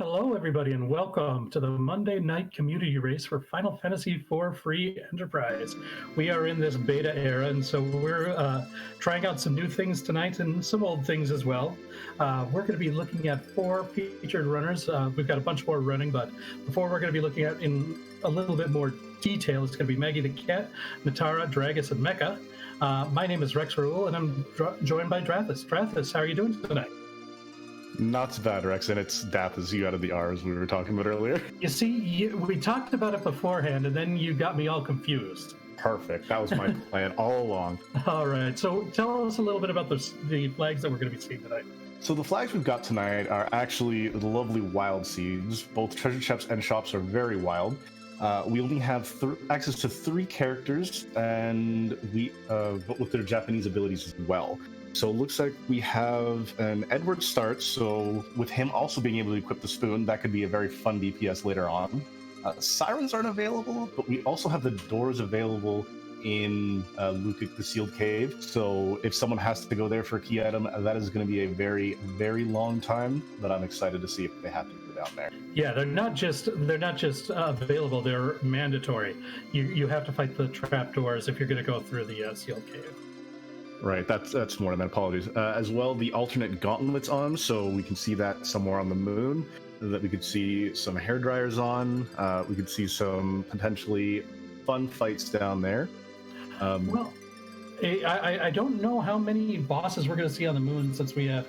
Hello, everybody, and welcome to the Monday night community race for Final Fantasy IV Free Enterprise. We are in this beta era, and so we're trying out some new things tonight and some old things as well. We're going to be looking at four featured runners. We've got a bunch more running, but the four we're going to be looking at in a little bit more detail is going to be Maggie the Cat, Natara, Dragus, and Mecha. My name is Rex Raoul, and I'm joined by Drathis. Drathis, how are you doing tonight? Not so bad, Rex, and it's Dath as you out of the R's we were talking about earlier. You see, we talked about it beforehand, and then you got me all confused. Perfect. That was my plan all along. All right. So tell us a little bit about the flags that we're going to be seeing tonight. So the flags we've got tonight are actually the lovely wild seeds. Both treasure chests and shops are very wild. We only have access to 3 characters, and but with their Japanese abilities as well. So it looks like we have an Edward start, so with him also being able to equip the spoon, that could be a very fun DPS later on. Sirens aren't available, but we also have the doors available in Lukic the Sealed Cave, so if someone has to go there for a key item, that is going to be a very, very long time, but I'm excited to see if they have to go down there. Yeah, they're not just available, they're mandatory. You have to fight the trapdoors if you're going to go through the Sealed Cave. Right, that's more than that. Apologies. As well, the alternate gauntlets on, so we can see that somewhere on the moon. That we could see some hair dryers on. We could see some potentially fun fights down there. Well, I don't know how many bosses we're going to see on the moon since we have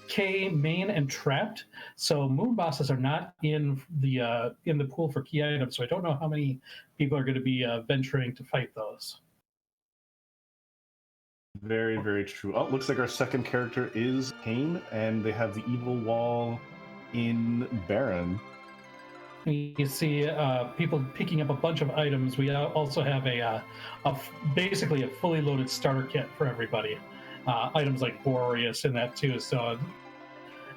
K, Main, and Trapped. So moon bosses are not in the pool for key items. So I don't know how many people are going to be venturing to fight those. Very, very true. Oh, looks like our second character is Kane, and they have the evil wall in Baron. You see people picking up a bunch of items. We also have basically a fully loaded starter kit for everybody. Items like Boreas in that too. So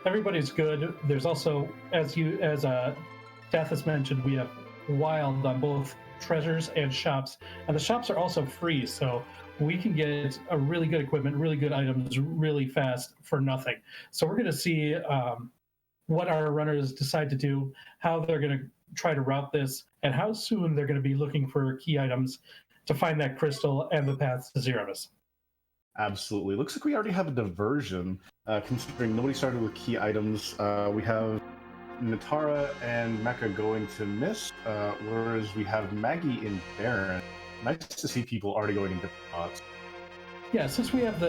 everybody's good. There's also, as Death has mentioned, we have wild on both treasures and shops, and the shops are also free. So we can get a really good equipment, really good items, really fast for nothing. So we're going to see what our runners decide to do, how they're going to try to route this, and how soon they're going to be looking for key items to find that crystal and the paths to Zeromus. Absolutely. Looks like we already have a diversion, considering nobody started with key items. We have Natara and Mecha going to Mist, whereas we have Maggie in Baron. Nice to see people already going in different spots. Yeah, since we have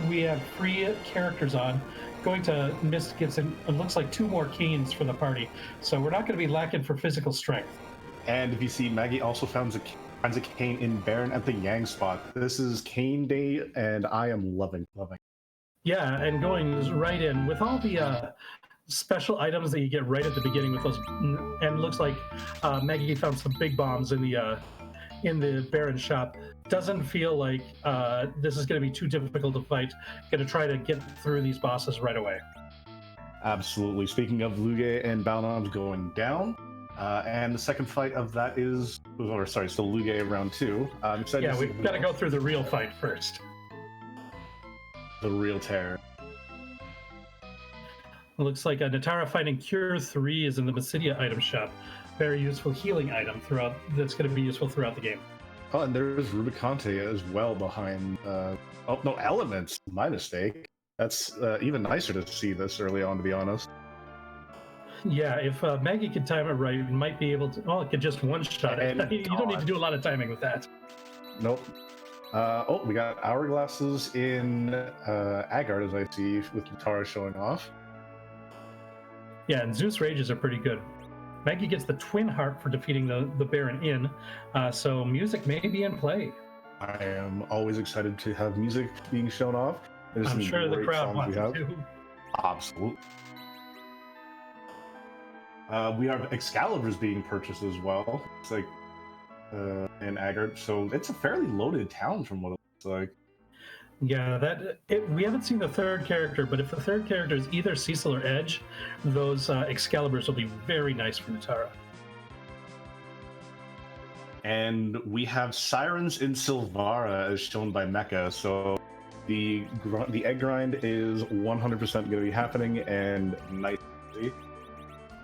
we have 3 characters on, going to Mist gets it looks like 2 more Canes for the party, so we're not going to be lacking for physical strength. And if you see, Maggie also finds a Cane in Baron at the Yang spot. This is Cane Day, and I am loving. Yeah, and going right in with all the special items that you get right at the beginning with those, and it looks like Maggie found some big bombs in the Baron shop. Doesn't feel like this is going to be too difficult to fight. Going to try to get through these bosses right away. Absolutely. Speaking of Luge and Balnam's going down, and the second fight of that is, still Luge round 2. Yeah, we've got to go through the real fight first. The real terror. It looks like Natara finding Cure 3 is in the Basidia item shop. Very useful healing item that's going to be useful throughout the game. Oh, and there's Rubicante as well behind. Elements. My mistake. That's even nicer to see this early on, to be honest. Yeah, if Maggie could time it right, we might be able to. Oh, it could just one-shot it. You don't need to do a lot of timing with that. Nope. We got hourglasses in Agard, as I see, with Natara showing off. Yeah, and Zeus Rages are pretty good. Maggie gets the Twin Heart for defeating the Baron Inn, so music may be in play. I am always excited to have music being shown off. I'm sure the crowd wants it too. Absolutely. We have Excaliburs being purchased as well. It's like in Agard, so it's a fairly loaded town from what it looks like. Yeah, we haven't seen the third character, but if the third character is either Cecil or Edge, those Excaliburs will be very nice for Natara. And we have Sirens in Silvara as shown by Mecha, so The egg grind is 100% going to be happening, and nicely.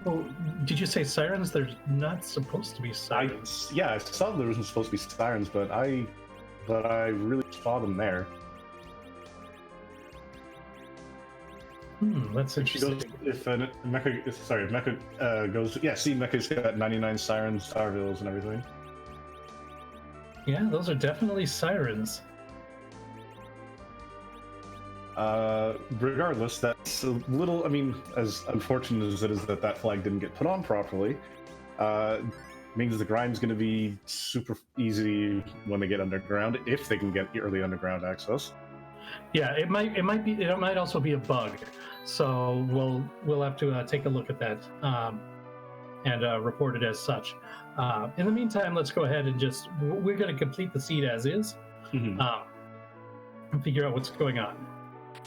Oh, did you say sirens? There's not supposed to be sirens. I saw there wasn't supposed to be sirens, but I really saw them there. That's interesting. Mecha goes. Yeah, see, Mecha's got 99 sirens, star villas, and everything. Yeah, those are definitely sirens. Regardless, that's a little. I mean, as unfortunate as it is that flag didn't get put on properly, means the grind's going to be super easy when they get underground, if they can get early underground access. Yeah, it might also be a bug. So we'll have to take a look at that and report it as such. In the meantime, let's go ahead and we're going to complete the seed as is, and figure out what's going on.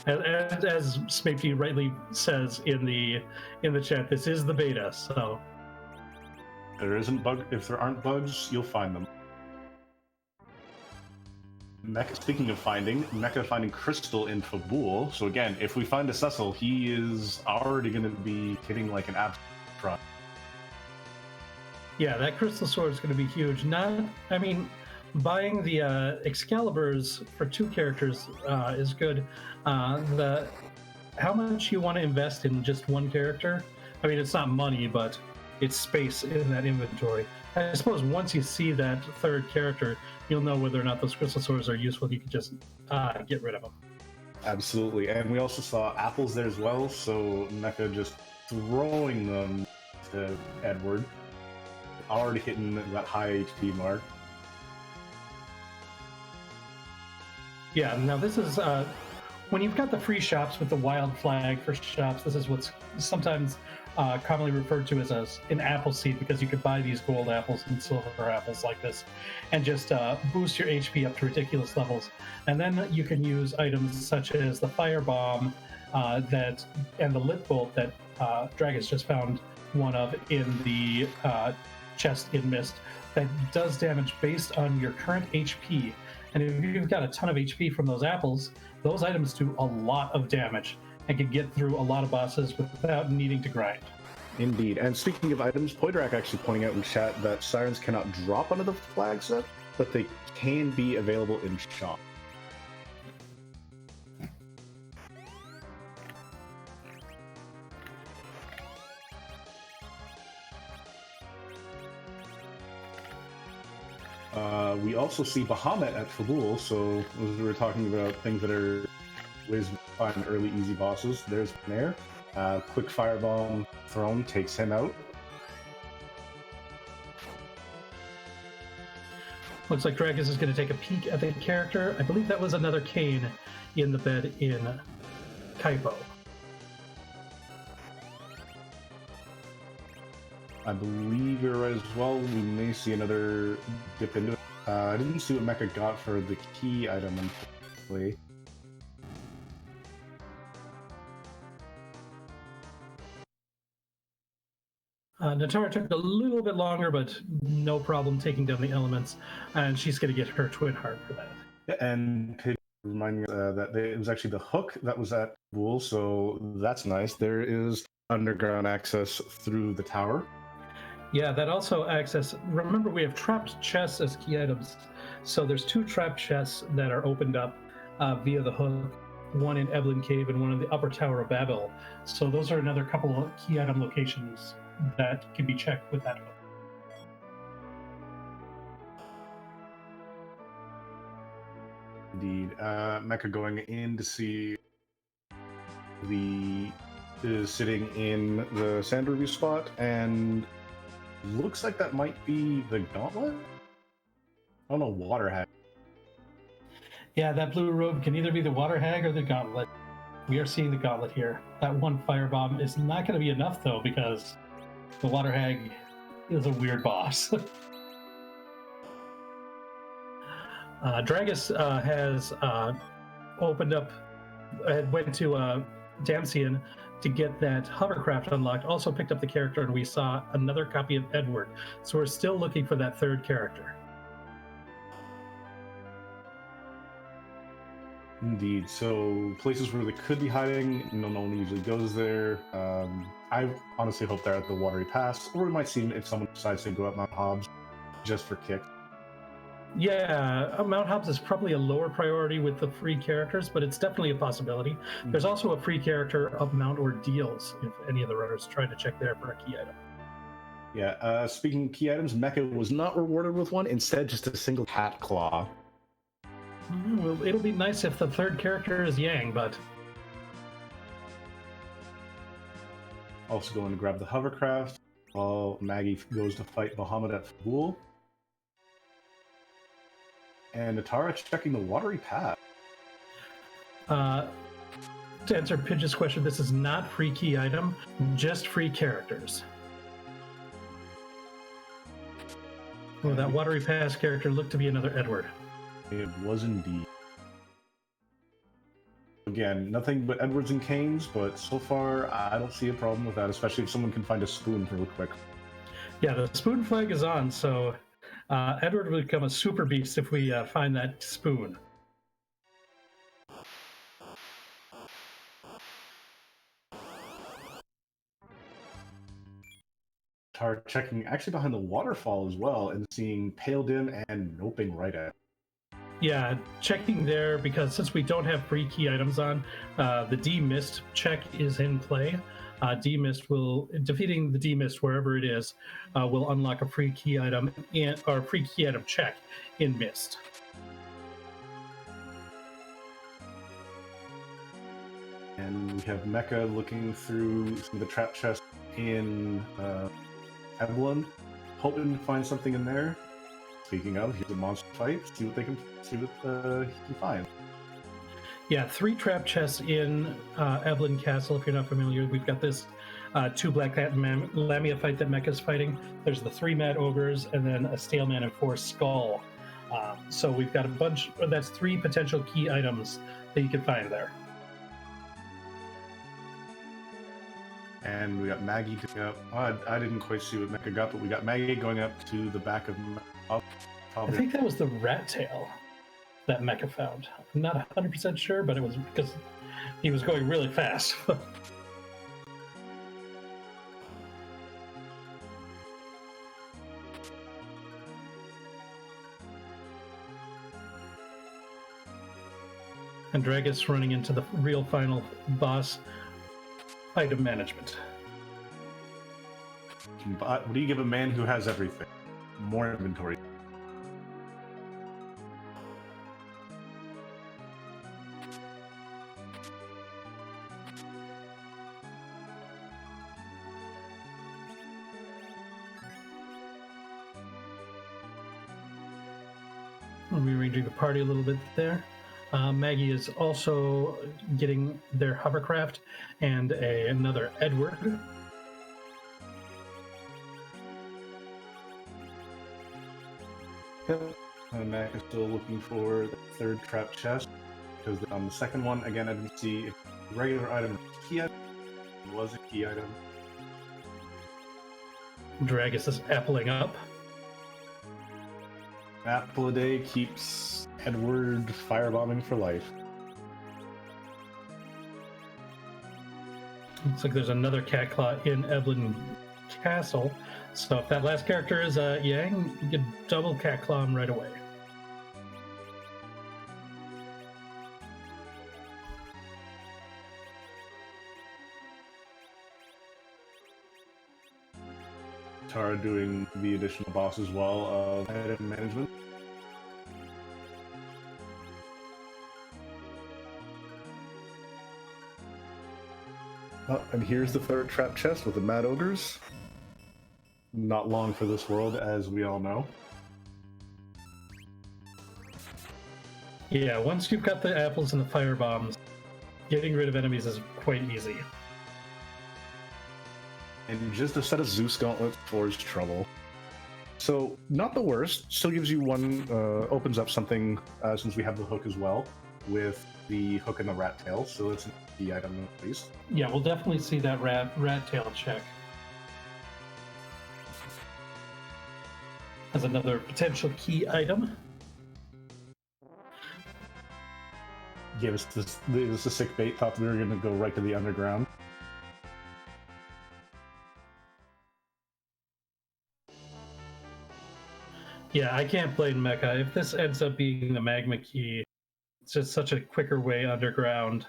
As Smapey rightly says in the chat, this is the beta, so there isn't bug. If there aren't bugs, you'll find them. Speaking of Mecha finding Crystal in Fabul. So again, if we find a Cecil, he is already going to be hitting like an absolute front. Yeah, that Crystal Sword is going to be huge. Buying the Excaliburs for 2 characters is good. How much you want to invest in just one character? I mean, it's not money, but it's space in that inventory. I suppose once you see that 3rd character, you'll know whether or not those Crystal Swords are useful. You can just get rid of them. Absolutely, and we also saw apples there as well, so Mecha just throwing them to Edward. Already hitting that high HP mark. Yeah, now this is when you've got the free shops with the wild flag for shops. This is what's sometimes commonly referred to as an apple seed, because you could buy these gold apples and silver apples like this and just boost your HP up to ridiculous levels. And then you can use items such as the firebomb and the lit bolt that Dragus just found one of in the chest in Mist that does damage based on your current HP. And if you've got a ton of HP from those apples, those items do a lot of damage and can get through a lot of bosses without needing to grind. Indeed. And speaking of items, Poiderak actually pointing out in chat that sirens cannot drop onto the flag set, but they can be available in shop. We also see Bahamut at Fabul, so as we were talking about things that are ways to find early easy bosses, there's Nair. Quick firebomb thrown takes him out. Looks like Dragus is going to take a peek at the character. I believe that was another Kane in the bed in Kaipo. I believe you're right as well. We may see another dip into it. I didn't see what Mecha got for the key item, unfortunately. Natara took a little bit longer, but no problem taking down the elements, and she's going to get her twin heart for that. Yeah, and could remind me that it was actually the hook that was at Bull, so that's nice. There is underground access through the tower. Yeah, that also access. Remember, we have trapped chests as key items. So there's 2 trapped chests that are opened up via the hook, one in Evelyn Cave and one in the upper tower of Babel. So those are another couple of key item locations that can be checked with that hook. Indeed. Mecha going in to see is sitting in the sand review spot, and looks like that might be the gauntlet? I don't know, water hag. Yeah, that blue robe can either be the water hag or the gauntlet. We are seeing the gauntlet here. That one firebomb is not going to be enough, though, because the water hag is a weird boss. Dragus has opened up, went to Damsian to get that hovercraft unlocked, also picked up the character, and we saw another copy of Edward. So we're still looking for that 3rd character. Indeed. So places where they could be hiding, no one usually goes there. I honestly hope they're at the Watery Pass, or we might see them if someone decides to go up Mount Hobbs just for kicks. Yeah, Mount Hobbs is probably a lower priority with the free characters, but it's definitely a possibility. There's also a free character of Mount Ordeals if any of the runners try to check there for a key item. Yeah, speaking of key items, Mecha was not rewarded with one, instead just a single cat claw. Well, it'll be nice if the third character is Yang, but... Also going to grab the hovercraft while Maggie goes to fight Bahamut at Fabul. And Natara checking the Watery Path. To answer Pidge's question, this is not free key item, just free characters. Well, that Watery Pass character looked to be another Edward. It was indeed. Again, nothing but Edwards and Canes, but so far I don't see a problem with that, especially if someone can find a spoon really quick. Yeah, the spoon flag is on, so Edward will become a super beast if we find that spoon. Tar checking actually behind the waterfall as well and seeing Pale Dim and Noping right at. Yeah, checking there because since we don't have free key items on, the D-Mist check is in play. D-Mist will, defeating the D-Mist wherever it is, will unlock a free key item or free key item check in Mist. And we have Mecha looking through some of the trap chests in Evelyn, hoping to find something in there. Speaking of, here's a monster fight. See what he can find. Yeah, 3 trap chests in Evelyn Castle. If you're not familiar, we've got this 2 Black Cat Lamia fight that Mecha's fighting. There's the 3 Mad Ogres, and then a Staleman and 4 Skull. So we've got a bunch. That's 3 potential key items that you can find there. And we got Maggie going up. I didn't quite see what Mecha got, but we got Maggie going up to the back of. I think that was the rat tail that Mecha found. I'm not 100% sure, but it was because he was going really fast. And Dragus running into the real final boss, item management. What do you give a man who has everything? More inventory. I'm rearranging the party a little bit there. Maggie is also getting their hovercraft and another Edward. Yep. And Mac is still looking for the 3rd trap chest, because on the 2nd one, again, I didn't see if the regular item was a key item. It was a key item. Dragus is appling up. Apple a day keeps Edward firebombing for life. Looks like there's another cat claw in Evelyn Castle. So if that last character is Yang, you can double cat claw him right away. Tara doing the additional boss as well of item management. And here's the 3rd trap chest with the Mad Ogres. Not long for this world, as we all know. Yeah, once you've got the apples and the fire bombs, getting rid of enemies is quite easy. And just a set of Zeus gauntlets for his trouble. So, not the worst. Still gives you one, opens up something, since we have the hook as well, with the hook and the rat tail, so it's an key item at least. Yeah, we'll definitely see that rat tail check as another potential key item. gave us this a sick bait. Thought we were going to go right to the underground. Yeah, I can't blame Mecha. If this ends up being the magma key, it's just such a quicker way underground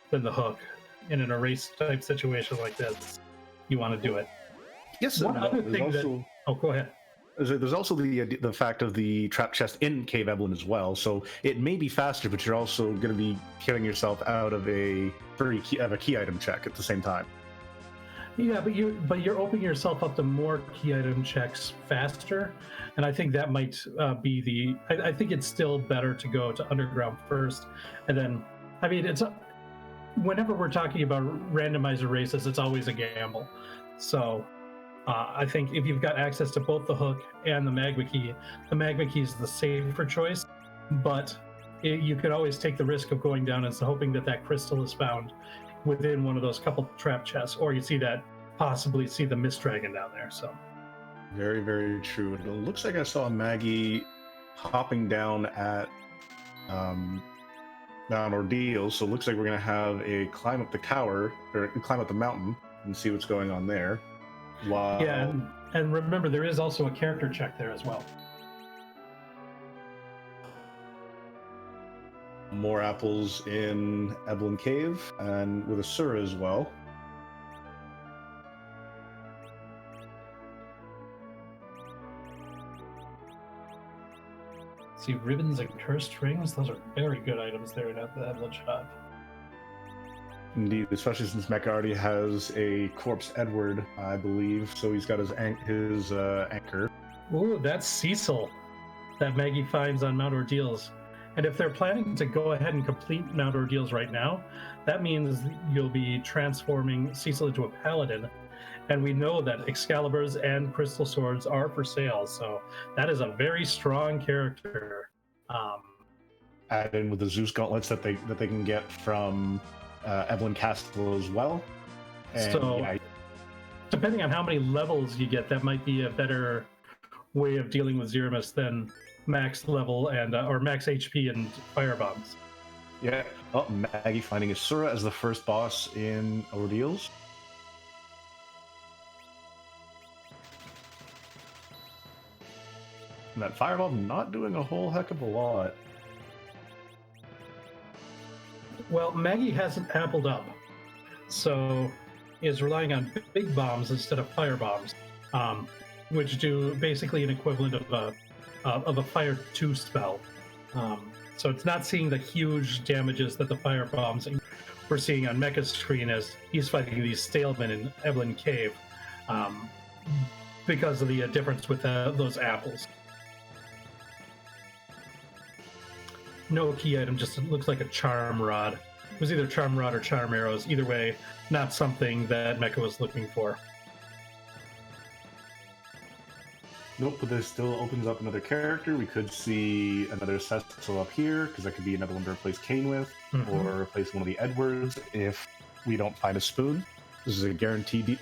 than the hook. In an erase type situation like this, you want to do it. Yes, One other thing also, that... Oh, go ahead. There's also the fact of the trap chest in Cave Evelyn as well. So it may be faster, but you're also going to be killing yourself out of a key item check at the same time. Yeah, but you're opening yourself up to more key item checks faster, and I think that might be the. I think it's still better to go to underground first, and then. I mean, whenever we're talking about randomizer races, it's always a gamble. So I think if you've got access to both the hook and the magma key is the safer choice, but you could always take the risk of going down and hoping that crystal is found within one of those couple trap chests, or you possibly see the mist dragon down there. So very, very true. It looks like I saw Maggie hopping down at Mount Ordeal, so it looks like we're gonna have a climb up the tower or climb up the mountain and see what's going on there. Wow. Yeah, and remember there is also a character check there as well. More apples in Evelyn Cave and with Asura as well. See, ribbons and cursed rings, those are very good items there at the Evelyn shop. Indeed, especially since Mecha already has a Corpse Edward, I believe, so he's got his anchor. Ooh, that's Cecil that Maggie finds on Mount Ordeals. And if they're planning to go ahead and complete Mount Ordeals right now, that means you'll be transforming Cecil into a paladin. And we know that Excaliburs and Crystal Swords are for sale, so that is a very strong character. Add in with the Zeus gauntlets that they can get from Evelyn Castle as well. And so, yeah, depending on how many levels you get, that might be a better way of dealing with Zeramus than max level and or max HP and fire bombs. Yeah. Oh, Maggie finding Asura as the first boss in Ordeals. And that firebomb not doing a whole heck of a lot. Well, Maggie hasn't appled up, so is relying on big bombs instead of fire bombs, which do basically an equivalent of a fire 2 spell. So it's not seeing the huge damages that the fire bombs we're seeing on Mecha's screen as he's fighting these Stalemen in Evelyn Cave, because of the difference with those apples. No key item, just looks like a charm rod. It was either charm rod or charm arrows. Either way, not something that Mecha was looking for. Nope, but this still opens up another character. We could see another Cecil up here, because that could be another one to replace Kane with, or replace one of the Edwards if we don't find a spoon. This is a guaranteed deep.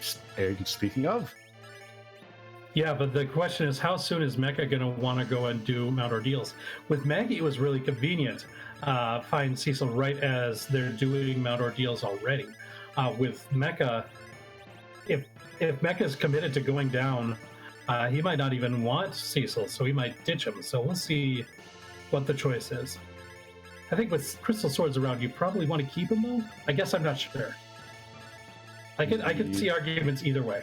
Speaking of. Yeah, but the question is, how soon is Mecha going to want to go and do Mount Ordeals? With Maggie, it was really convenient. Find Cecil right as they're doing Mount Ordeals already. With Mecha, if Mecha's committed to going down, he might not even want Cecil, so he might ditch him. So we'll see what the choice is. I think with Crystal Swords around, you probably want to keep him, though. I guess I'm not sure. I could see arguments either way.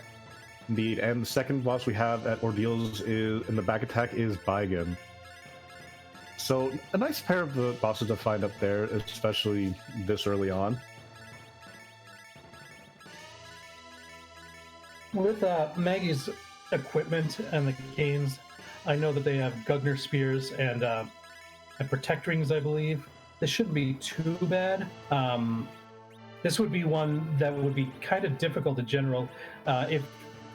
Indeed, and the second boss we have at Ordeals is in the back attack is Baigan. So a nice pair of the bosses to find up there, especially this early on. With Maggie's equipment and the canes, I know that they have Gugner spears and protect rings, I believe. This shouldn't be too bad. This would be one that would be kind of difficult in general.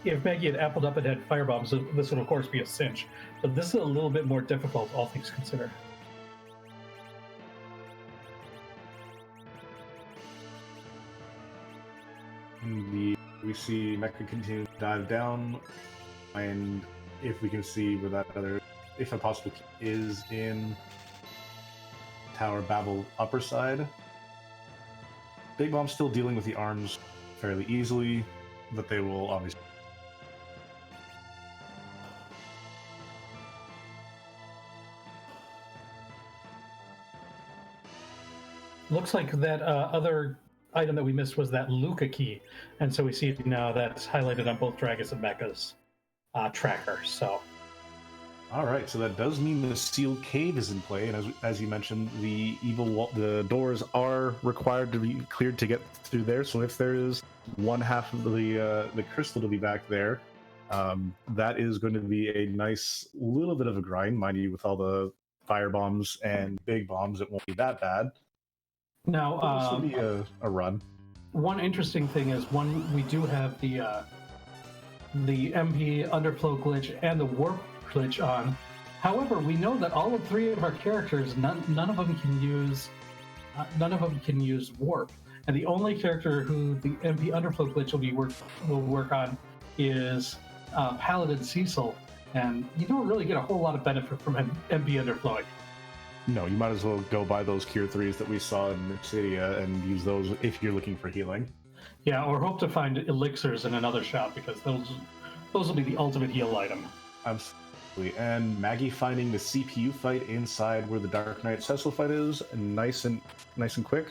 If Maggie had appled up and had firebombs, this would of course be a cinch. But this is a little bit more difficult, all things considered. Indeed, we see Mecha continue to dive down, and if we can see where that other, if a possible, is in Tower Babel upper side. Big Bomb's still dealing with the arms fairly easily, but they will obviously. Looks like that other item that we missed was that Luca key, and so we see now that's highlighted on both Dragus and Mecha's tracker. So, all right, so that does mean the sealed cave is in play, and as you mentioned, the the doors are required to be cleared to get through there. So if there is one half of the crystal to be back there, that is going to be a nice little bit of a grind, mind you. With all the fire bombs and big bombs, it won't be that bad. now, This will be a run. one interesting thing is we do have the MP underflow glitch and the warp glitch on. However, we know that all of three of our characters, none of them can use warp, and the only character who the MP underflow glitch will work on is Paladin Cecil, and you don't really get a whole lot of benefit from MP underflowing. No, you might as well go buy those Cure 3s that we saw in Myxidia and use those if you're looking for healing. Yeah, or hope to find elixirs in another shop, because those will be the ultimate heal item. Absolutely. And Maggie finding the CPU fight inside where the Dark Knight Cecil fight is, nice and quick.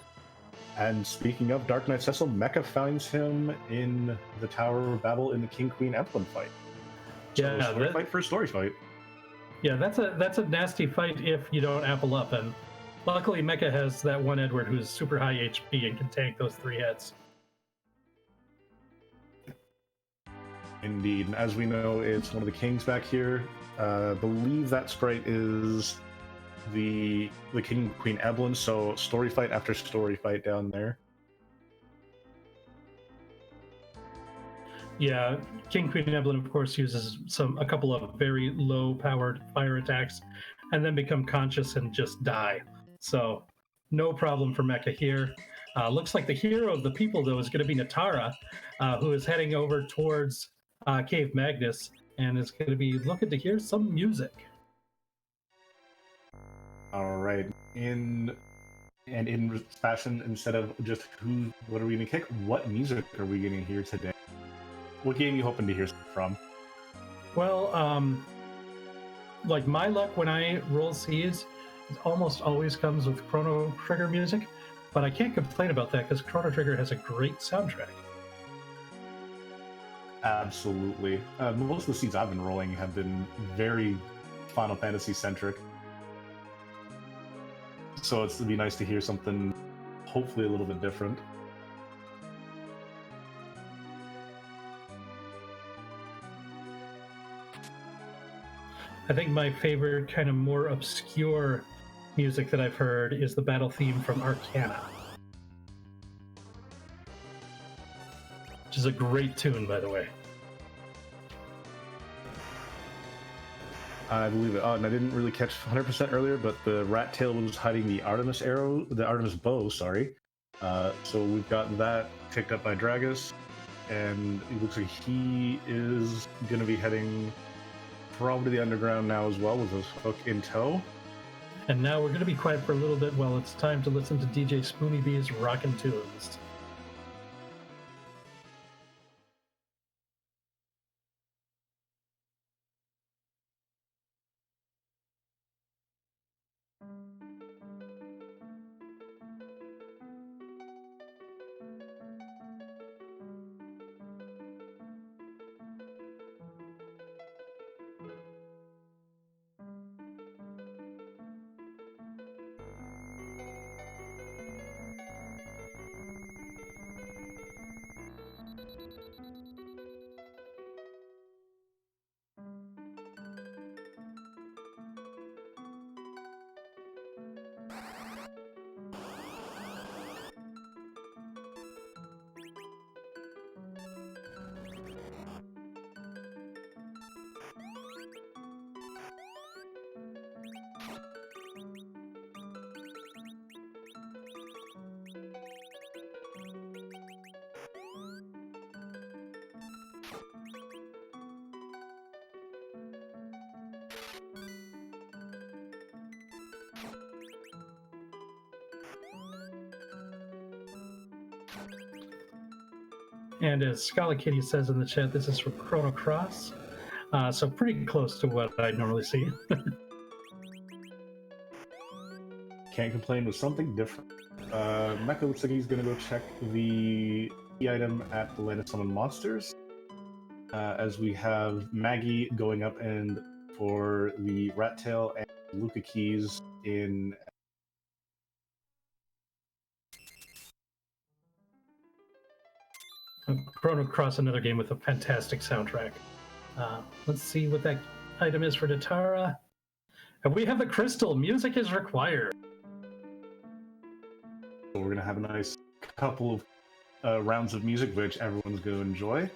And speaking of Dark Knight Cecil, Mecha finds him in the Tower of Babel in the King Queen Emblem fight. So story fight for story fight. Yeah, that's a nasty fight if you don't apple up, and luckily Mecha has that one Edward who's super high HP and can tank those 3 hits. Indeed, and as we know, it's one of the kings back here. I believe that sprite is the King Queen Evelyn, so story fight after story fight down there. Yeah, King Queen Evelyn, of course, uses a couple of very low-powered fire attacks, and then become conscious and just die. So, no problem for Mecha here. Looks like the hero of the people, though, is going to be Natara, who is heading over towards Cave Magnus, and is going to be looking to hear some music. All right, in fashion, instead of just what are we going to kick, what music are we going to hear today? What game are you hoping to hear from? Well, like my luck when I roll C's, it almost always comes with Chrono Trigger music, but I can't complain about that because Chrono Trigger has a great soundtrack. Absolutely. Most of the seeds I've been rolling have been very Final Fantasy centric. So it'd be nice to hear something hopefully a little bit different. I think my favorite kind of more obscure music that I've heard is the battle theme from Arcana, which is a great tune, by the way. I believe it. Oh, and I didn't really catch 100% earlier, but the rat tail was hiding the Artemis bow, sorry. So we've got that picked up by Dragus, and it looks like he is going to be heading probably to the underground now as well with his hook in tow. And now we're going to be quiet for a little bit while it's time to listen to DJ Spoony B's Rockin' Tunes. And as Scala Kitty says in the chat, this is from Chrono Cross. So pretty close to what I normally see. Can't complain with something different. Mecha looks like he's gonna go check the key item at the Land of Summon Monsters. As we have Maggie going up and for the Rat Tail and Luca keys in. Chrono Cross, another game with a fantastic soundtrack. Let's see what that item is for Natara. And we have the crystal. Music is required. So we're gonna have a nice couple of rounds of music, which everyone's gonna enjoy.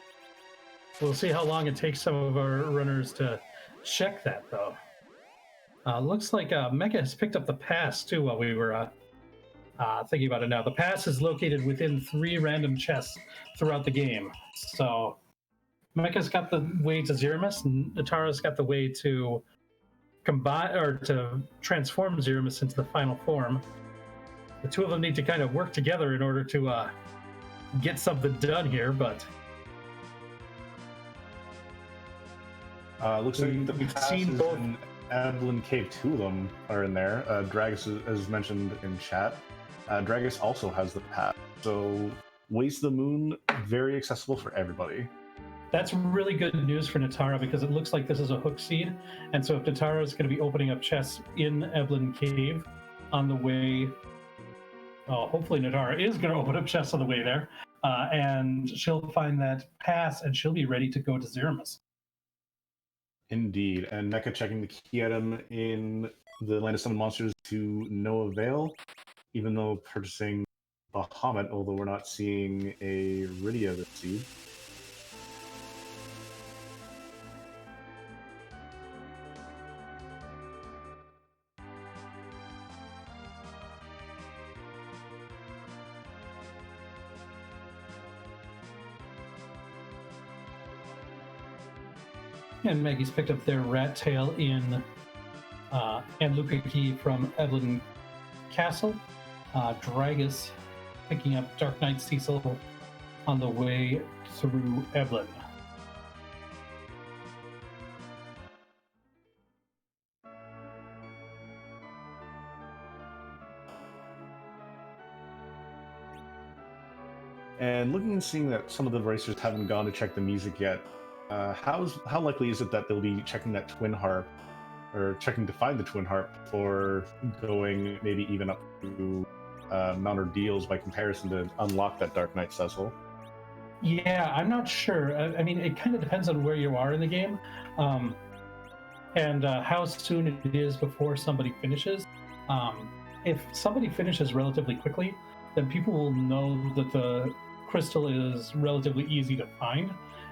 We'll see how long it takes some of our runners to check that, though. Looks like Mecha has picked up the pass, too, while we were thinking about it now. The pass is located within 3 random chests throughout the game. So Mecha's got the way to Zeramus, and Natara's got the way to combine or to transform Zeramus into the final form. The two of them need to kind of work together in order to get something done here, but looks like the passes seen both. in Evelyn Cave, 2 of them are in there. Dragus, as mentioned in chat, Dragus also has the pass. So Ways to the Moon, very accessible for everybody. That's really good news for Natara because it looks like this is a hook seed. And so if Natara is going to be opening up chests in Evelyn Cave on the way, hopefully Natara is going to open up chests on the way there. And she'll find that pass and she'll be ready to go to Zeramus. Indeed, and Mecha checking the key item in the Land of Summon Monsters to no avail, even though purchasing Bahamut, although we're not seeing a Rydia this seed. And Maggie's picked up their Rat Tail in and Luca Key from Evelyn Castle. Dragus picking up Dark Knight Cecil on the way through Evelyn. And looking and seeing that some of the racers haven't gone to check the music yet, how likely is it that they'll be checking that twin harp, or checking to find the twin harp before going maybe even up to Mount Ordeals by comparison to unlock that Dark Knight Cecil? Yeah, I'm not sure. I mean, it kind of depends on where you are in the game, and how soon it is before somebody finishes. If somebody finishes relatively quickly, then people will know that the crystal is relatively easy to find,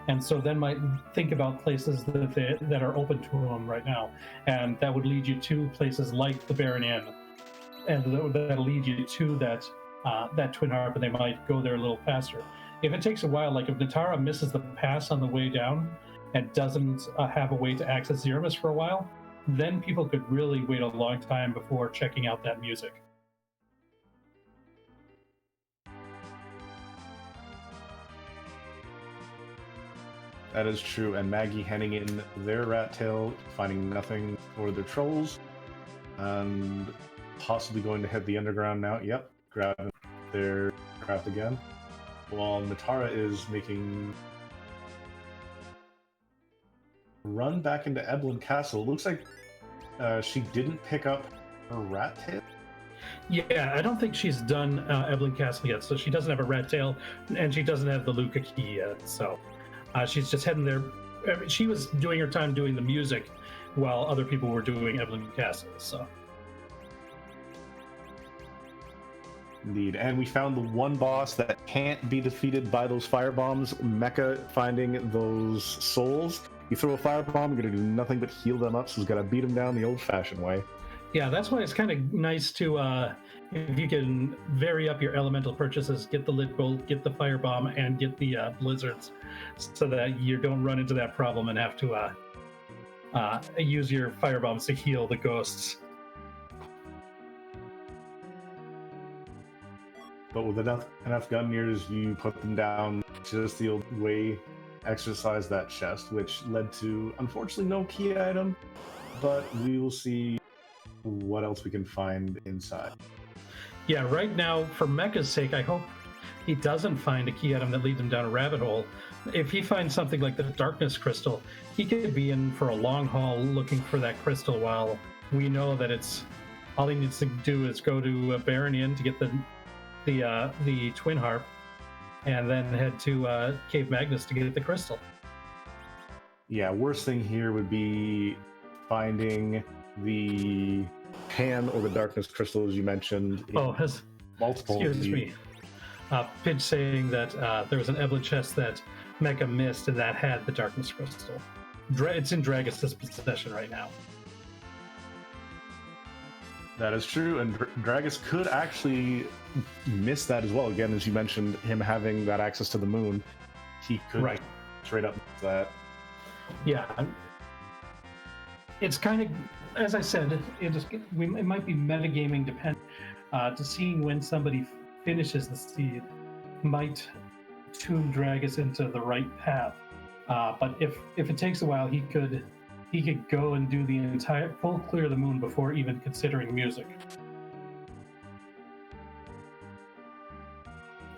and so then might think about places that are open to them right now, and that would lead you to places like the Baron Inn, and that'll lead you to that twin harp, and they might go there a little faster. If it takes a while, like if Natara misses the pass on the way down and doesn't have a way to access Zeramus for a while, then people could really wait a long time before checking out that music. That is true, and Maggie handing in their Rat Tail, finding nothing for their trolls, and possibly going to hit the underground now. Yep, grabbing their craft again. While Natara is making a run back into Evelyn Castle. Looks like she didn't pick up her Rat Tail. Yeah, I don't think she's done Evelyn Castle yet, so she doesn't have a Rat Tail, and she doesn't have the Luca Key yet, so she's just heading there. She was doing her time doing the music while other people were doing Evelyn Castle, so. Indeed, and we found the one boss that can't be defeated by those fire bombs. Mecha finding those souls. You throw a fire bomb, you're gonna do nothing but heal them up, so he's gotta beat them down the old-fashioned way. Yeah, that's why it's kind of nice to, if you can vary up your elemental purchases, get the Lit Bolt, get the Firebomb, and get the Blizzards, so that you don't run into that problem and have to use your Firebombs to heal the ghosts. but with enough gun-nears, you put them down just the old way, exercise that chest, which led to, unfortunately, no key item, but we will see what else we can find inside. Yeah, right now, for Mecha's sake, I hope he doesn't find a key item that leads him down a rabbit hole. If he finds something like the Darkness Crystal, he could be in for a long haul looking for that crystal, while we know that it's all he needs to do is go to Baron Inn to get the Twin Harp, and then head to Cave Magnus to get the crystal. Yeah, worst thing here would be finding the pan or the Darkness Crystal, as you mentioned. Multiple. Excuse me. Pidge saying that there was an Evelyn chest that Mecha missed, and that had the Darkness Crystal. It's in Dragus' possession right now. That is true, and Dragus could actually miss that as well. Again, as you mentioned, him having that access to the moon, he could straight up miss that. Yeah. It's kind of, as I said, it might be metagaming dependent to seeing when somebody finishes the seed might tune Dragus into the right path. But if it takes a while, he could go and do the entire full clear of the moon before even considering music.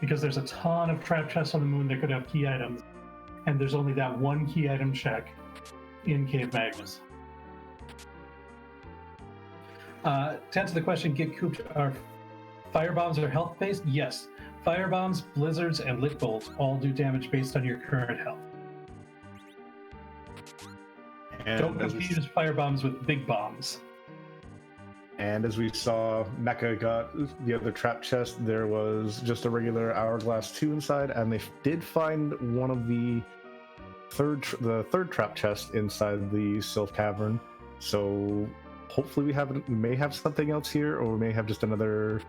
Because there's a ton of trap chests on the moon that could have key items, and there's only that one key item check in Cave Magnus. To answer the question, Get Cooped, are firebombs are health based? Yes. Firebombs, blizzards, and lit bolts all do damage based on your current health. And don't confuse firebombs with big bombs. And as we saw, Mecha got the other trap chest. There was just a regular Hourglass 2 inside, and they did find one of the third trap chest inside the Sylph Cavern. So hopefully we may have something else here, or we may have just another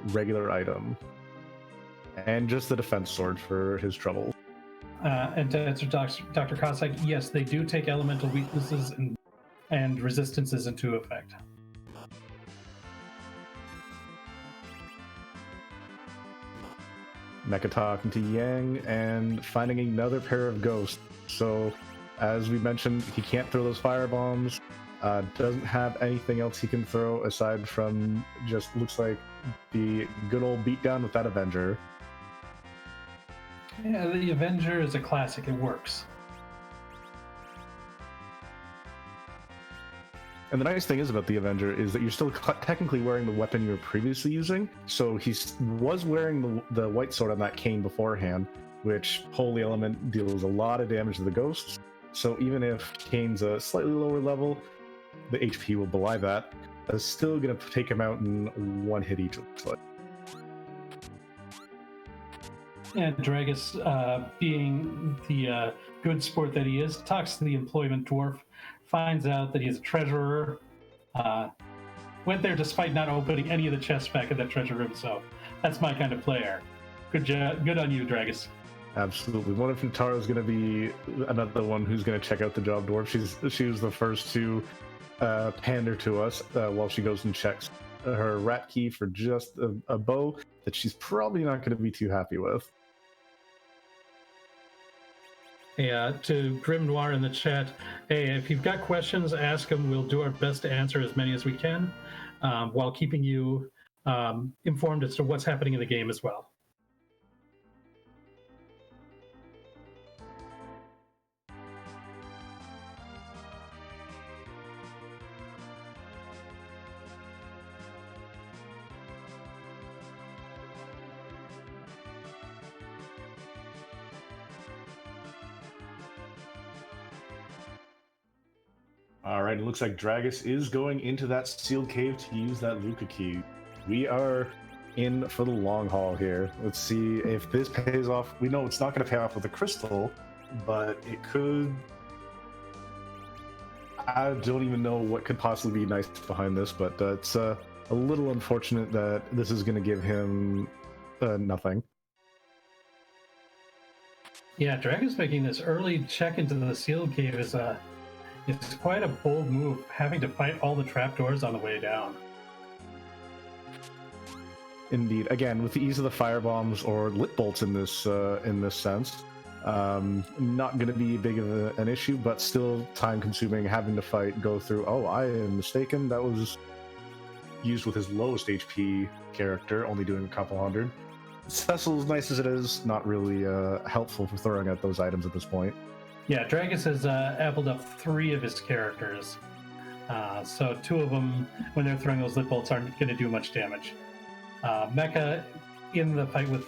regular item. And just the defense sword for his trouble. And to answer Dr. Cossack, yes, they do take elemental weaknesses and resistances into effect. Mecha talking to Yang and finding another pair of ghosts. So, as we mentioned, he can't throw those fire bombs. Doesn't have anything else he can throw aside from just looks like the good old beatdown with that Avenger. Yeah, the Avenger is a classic. It works. And the nice thing is about the Avenger is that you're still technically wearing the weapon you were previously using. So he was wearing the white sword on that cane beforehand, which Holy Element deals a lot of damage to the ghosts. So even if Kane's a slightly lower level, the HP will belie that. It's still going to take him out in one hit each. And Dragus, being the good sport that he is, talks to the employment dwarf, finds out that he's a treasurer, went there despite not opening any of the chests back in that treasure room, so that's my kind of player. Good on you, Dragus. Absolutely. One of Nataro's going to be another one who's going to check out the job dwarf. She was the first to pander to us while she goes and checks her rat key for just a bow that she's probably not going to be too happy with. Yeah, to Grim Noir in the chat, hey, if you've got questions, ask them. We'll do our best to answer as many as we can, while keeping you informed as to what's happening in the game as well. All right, it looks like Dragus is going into that sealed cave to use that Luca key. We are in for the long haul here. Let's see if this pays off. We know it's not going to pay off with a crystal, but it could. I don't even know what could possibly be nice behind this, but it's a little unfortunate that this is going to give him nothing. Yeah, Dragus making this early check into the sealed cave is it's quite a bold move, having to fight all the trapdoors on the way down. Indeed. Again, with the ease of the fire bombs or lit bolts in this sense, not going to be big of an issue, but still time consuming. Having to fight, go through. Oh, I am mistaken. That was used with his lowest HP character, only doing a couple hundred. Cecil, as nice as it is, not really helpful for throwing out those items at this point. Yeah, Dragus has appled up 3 of his characters. So 2 of them, when they're throwing those lit bolts, aren't going to do much damage. Mecha, in the fight with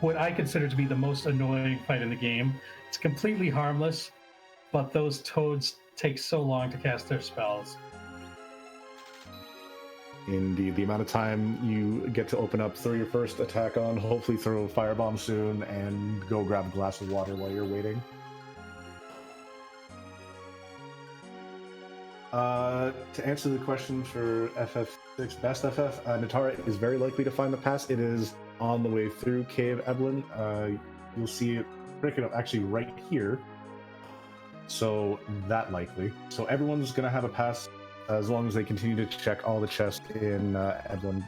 what I consider to be the most annoying fight in the game, it's completely harmless, but those toads take so long to cast their spells. Indeed, the amount of time you get to open up, throw your first attack on, hopefully throw a firebomb soon, and go grab a glass of water while you're waiting. To answer the question for FF6 Best FF, Natara is very likely to find the pass. It is on the way through Cave Evelyn. You'll see it actually right here. So that likely. So everyone's going to have a pass as long as they continue to check all the chests in Evelyn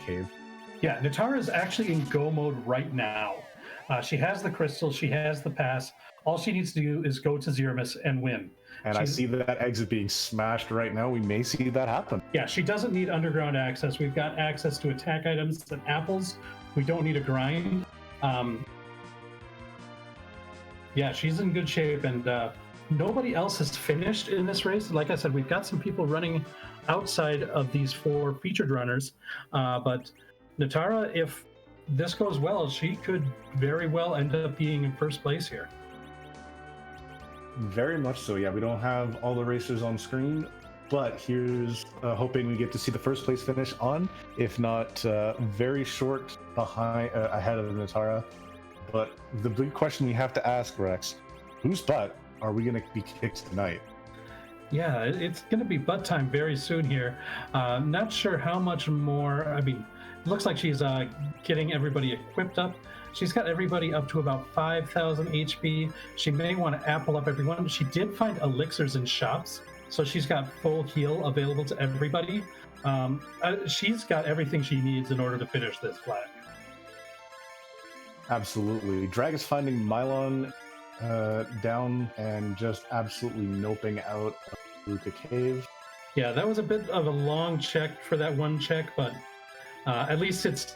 Cave. Yeah, Natara is actually in go mode right now. She has the crystal, she has the pass. All she needs to do is go to Zeramis and win. And I see that exit being smashed right now. We may see that happen. Yeah, she doesn't need underground access. We've got access to attack items and apples. We don't need a grind. Yeah, she's in good shape, and nobody else has finished in this race. Like I said, we've got some people running outside of these 4 featured runners, but Natara, if this goes well, she could very well end up being in first place here. Very much so, yeah. We don't have all the racers on screen, but here's hoping we get to see the first place finish on, if not very short ahead of Natara. But the big question we have to ask, Rex, whose butt are we going to be kicked tonight? Yeah, it's going to be butt time very soon here. Not sure how much more. I mean, it looks like she's getting everybody equipped up. She's got everybody up to about 5,000 HP. She may want to apple up everyone. She did find elixirs in shops, so she's got full heal available to everybody. She's got everything she needs in order to finish this flag. Absolutely. Drag is finding Mylon down and just absolutely noping out of Luca Cave. Yeah, that was a bit of a long check for that one check, but at least it's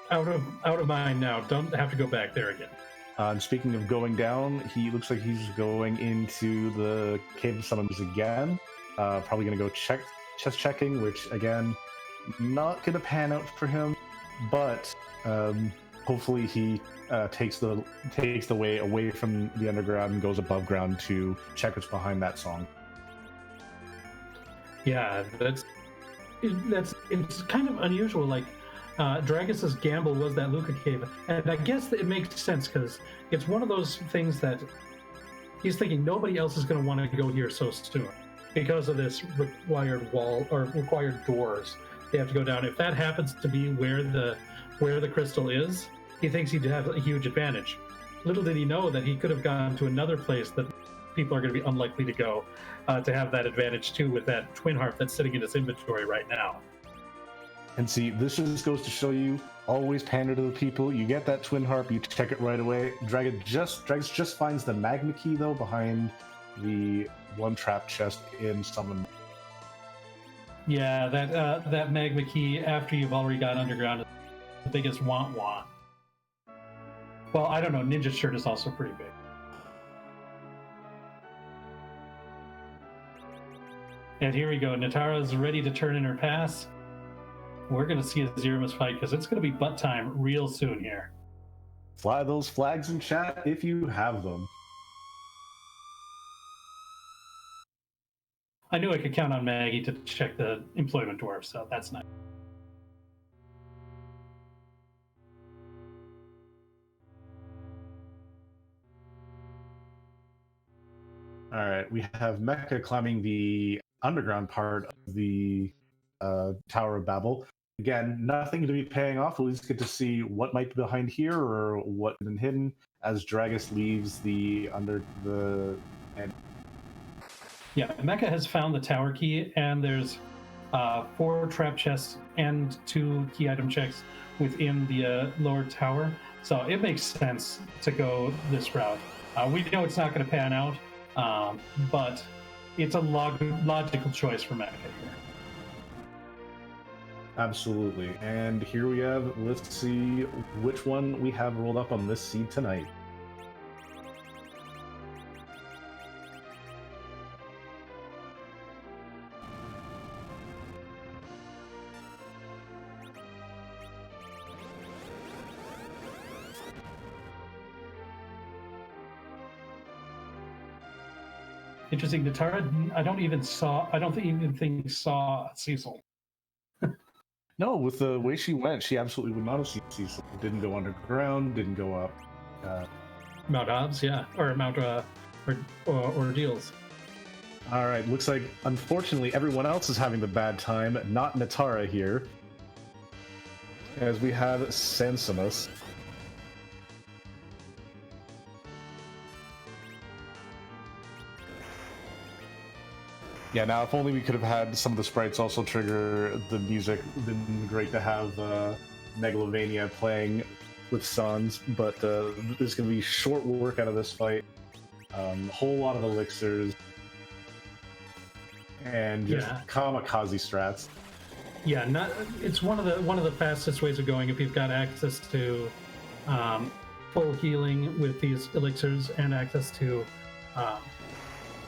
out of mind now. Don't have to go back there again. And speaking of going down, he looks like he's going into the Cave of Summons again. Probably going to go chest checking, which again, not going to pan out for him, but hopefully he takes the way away from the underground and goes above ground to check what's behind that song. Yeah, it's kind of unusual. Like Dragus's gamble was that Luca Cave, and I guess that it makes sense because it's one of those things that he's thinking nobody else is going to want to go here so soon because of this required wall or required doors they have to go down. If that happens to be where the crystal is, he thinks he'd have a huge advantage. Little did he know that he could have gone to another place that people are going to be unlikely to go to have that advantage too, with that twin harp that's sitting in his inventory right now. And see, this just goes to show you, always pander to the people. You get that twin harp, you check it right away. Dragus just finds the magma key though behind the one trap chest in Summon. Yeah, that magma key after you've already got underground is the biggest want. Well, I don't know. Ninja shirt is also pretty big. And here we go. Natara's ready to turn in her pass. We're going to see a Zeramis fight because it's going to be butt time real soon here. Fly those flags in chat if you have them. I knew I could count on Maggie to check the employment dwarf, so that's nice. All right, we have Mecha climbing the underground part of the Tower of Babel. Again, nothing to be paying off. We'll just get to see what might be behind here or what has been hidden as Dragus leaves Yeah, Mecha has found the tower key, and there's 4 trap chests and 2 key item checks within the lower tower. So it makes sense to go this route. We know it's not going to pan out, but it's a logical choice for Mecha here. Absolutely. And here we have, let's see which one we have rolled up on this seed tonight. Interesting, Natara. I don't even think saw Cecil. No, with the way she went, she absolutely would not have seen Cecil. Didn't go underground, didn't go up. Mount Hobbs, yeah, or Mount Ordeals. All right, looks like unfortunately everyone else is having the bad time. Not Natara here, as we have Sansamus. Yeah, now if only we could have had some of the sprites also trigger the music. It would have been great to have Megalovania playing with Sans, but there's going to be short work out of this fight. A whole lot of elixirs and just kamikaze strats. Yeah, it's one of the fastest ways of going if you've got access to full healing with these elixirs and access to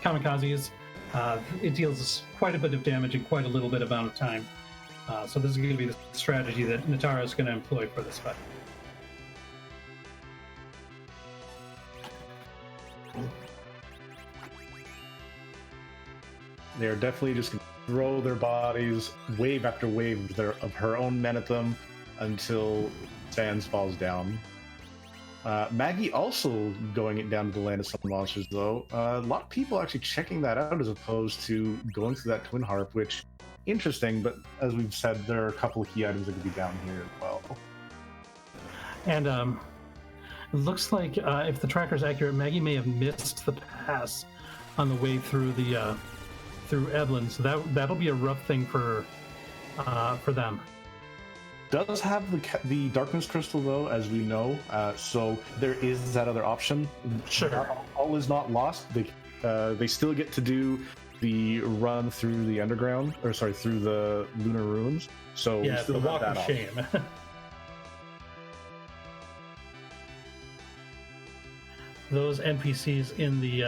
kamikazes. It deals quite a bit of damage in quite a little bit amount of time. So this is going to be the strategy that Natara is going to employ for this fight. They're definitely just going to throw their bodies wave after wave of her own men at them until Sans falls down. Maggie also going it down to the land of some monsters, though. A lot of people actually checking that out as opposed to going through that twin harp, which interesting. But as we've said, there are a couple of key items that could be down here as well. And it looks like if the tracker is accurate, Maggie may have missed the pass on the way through the through Eblin, so that'll be a rough thing for them. Does have the darkness crystal though, as we know, so there is that other option. Sure, all is not lost. They still get to do the run through the underground, or sorry, through the lunar ruins. So yeah, we still the have walk that of option. shame. Those NPCs in the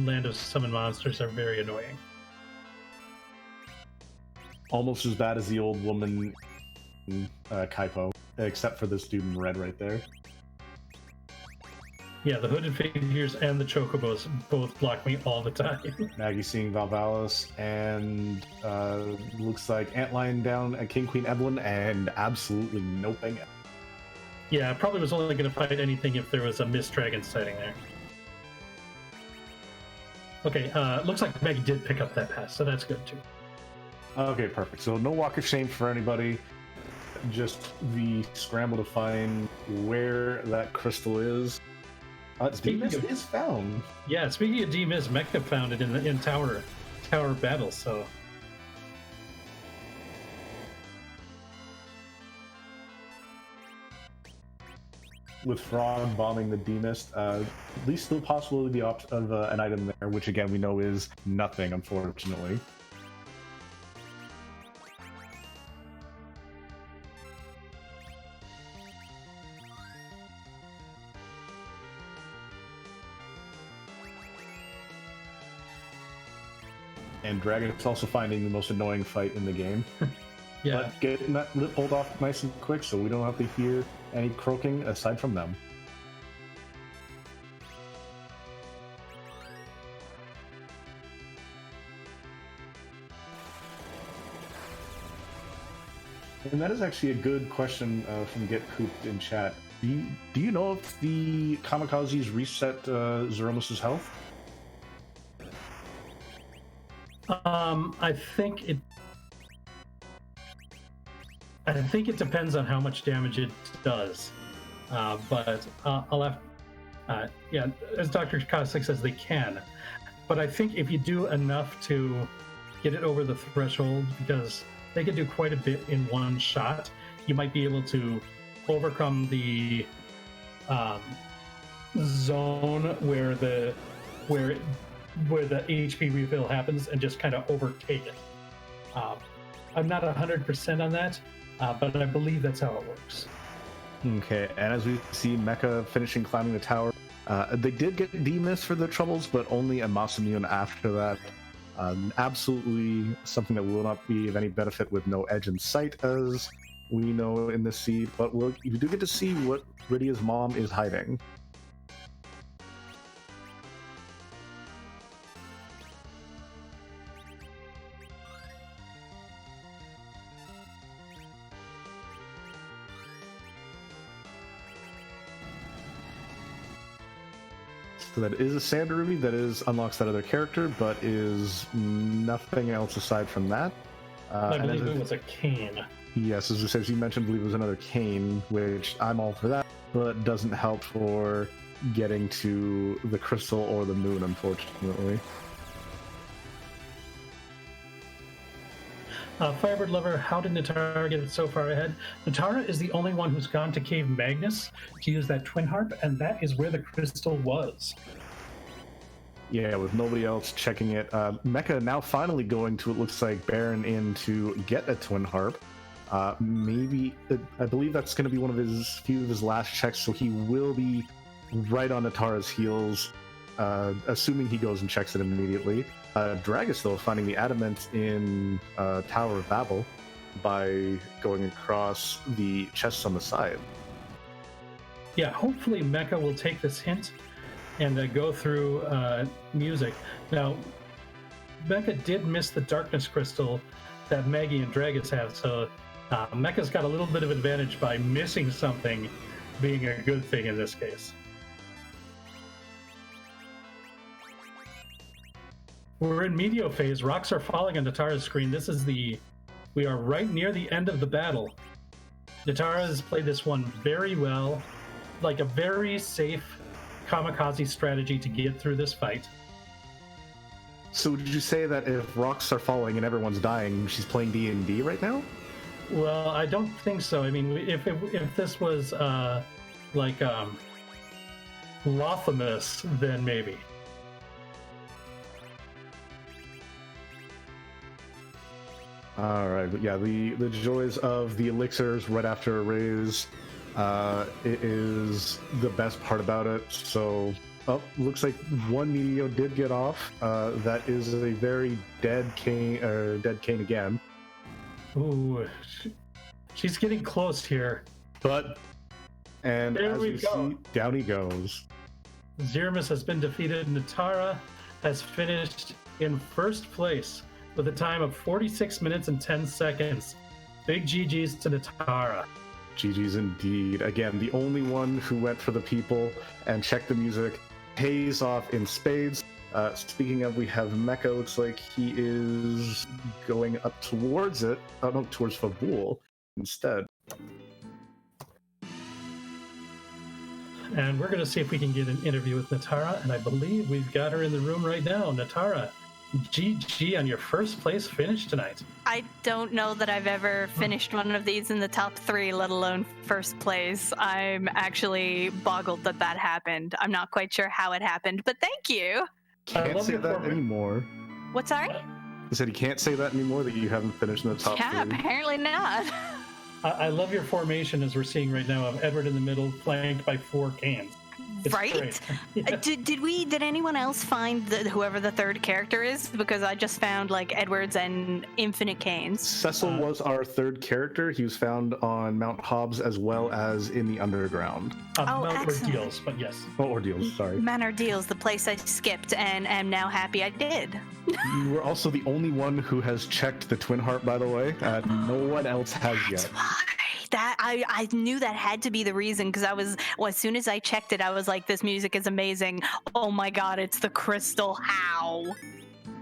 land of summon monsters are very annoying. Almost as bad as the old woman Kaipo, except for this dude in red right there. Yeah, the hooded figures and the chocobos both block me all the time. Maggie seeing Valvalis, and looks like Antlion down at King Queen Evelyn, and absolutely noping it. Yeah, I probably was only going to fight anything if there was a Mist Dragon sighting there. Okay, looks like Maggie did pick up that pass, so that's good too. Okay, perfect. So no walk of shame for anybody. Just the scramble to find where that crystal is. D-Mist is found. Yeah, speaking of D-Mist, Mecha found it in tower battle. So with Frog bombing the D-Mist, at least still possibility of an item there, which again we know is nothing, unfortunately. And Dragon's also finding the most annoying fight in the game. yeah, But getting that lip pulled off nice and quick, so we don't have to hear any croaking aside from them. And that is actually a good question from Get Pooped in chat. Do you know if the kamikazes reset Zeromus's health? I think it depends on how much damage it does, but I'll have, yeah, as Dr. Kostic says, they can. But I think if you do enough to get it over the threshold, because they could do quite a bit in one shot. You might be able to overcome the zone where the HP refill happens and just kind of overtake it. I'm not 100% on that, but I believe that's how it works. Okay, and as we see Mecha finishing climbing the tower, they did get demissed for their troubles, but only a Masamune after that. Absolutely something that will not be of any benefit with no edge in sight, as we know in this seed, but you do get to see what Rydia's mom is hiding. So that is a Sand Ruby that unlocks that other character, but is nothing else aside from that. I believe it was a cane. Yes, as you mentioned, I believe it was another cane, which I'm all for that, but doesn't help for getting to the crystal or the moon, unfortunately. Firebird Lover, how did Natara get it so far ahead? Natara is the only one who's gone to Cave Magnus to use that twin harp, and that is where the crystal was. Yeah, with nobody else checking it. Mecha now finally going to, it looks like, Baron in to get a twin harp. Maybe, I believe that's going to be one of his few of his last checks, so he will be right on Natara's heels, assuming he goes and checks it immediately. Dragus, though, finding the adamant in Tower of Babel by going across the chests on the side. Yeah, hopefully Mecha will take this hint and go through music. Now, Mecha did miss the darkness crystal that Maggie and Dragus have, so Mecha's got a little bit of advantage by missing something being a good thing in this case. We're in Medio phase. Rocks are falling on Natara's screen. We are right near the end of the battle. Natara has played this one very well, like a very safe kamikaze strategy to get through this fight. So did you say that if rocks are falling and everyone's dying, she's playing D&D right now? Well, I don't think so. I mean, if this was Lothamus, then maybe. All right, but yeah, the joys of the elixirs right after a raise, it is the best part about it. So, looks like one Meteor did get off. That is a very dead cane again. Ooh, she's getting close here. And there as we you go. see, down he goes. Zeramus has been defeated. Natara has finished in first place with a time of 46 minutes and 10 seconds. Big GG's to Natara. GG's indeed. Again, the only one who went for the people and checked the music pays off in spades. Speaking of, we have Mecha. Looks like he is going up towards it. Oh, no, towards Fabul instead. And we're going to see if we can get an interview with Natara, and I believe we've got her in the room right now. Natara, GG on your first place finish tonight. I don't know that I've ever finished one of these in the top 3, let alone first place. I'm actually boggled that happened. I'm not quite sure how it happened, but thank you. Can't say that anymore. What's sorry? He said he can't say that anymore, that you haven't finished in the top 3. Yeah, apparently not. I love your formation, as we're seeing right now, of Edward in the middle, flanked by 4 cans. It's right? great. Yeah. Did anyone else find whoever the third character is? Because I just found like Edwards and Infinite Canes. Cecil was our third character. He was found on Mount Hobbs as well as in the underground. Mount excellent. Ordeals, but yes. Oh, Ordeals, sorry. Mount Ordeals, the place I skipped and am now happy I did. You were also the only one who has checked the Twin Heart, by the way. No one else has That's yet. why. That I knew that had to be the reason, because as soon as I checked it, I was like, this music is amazing. Oh my god, it's the crystal. How?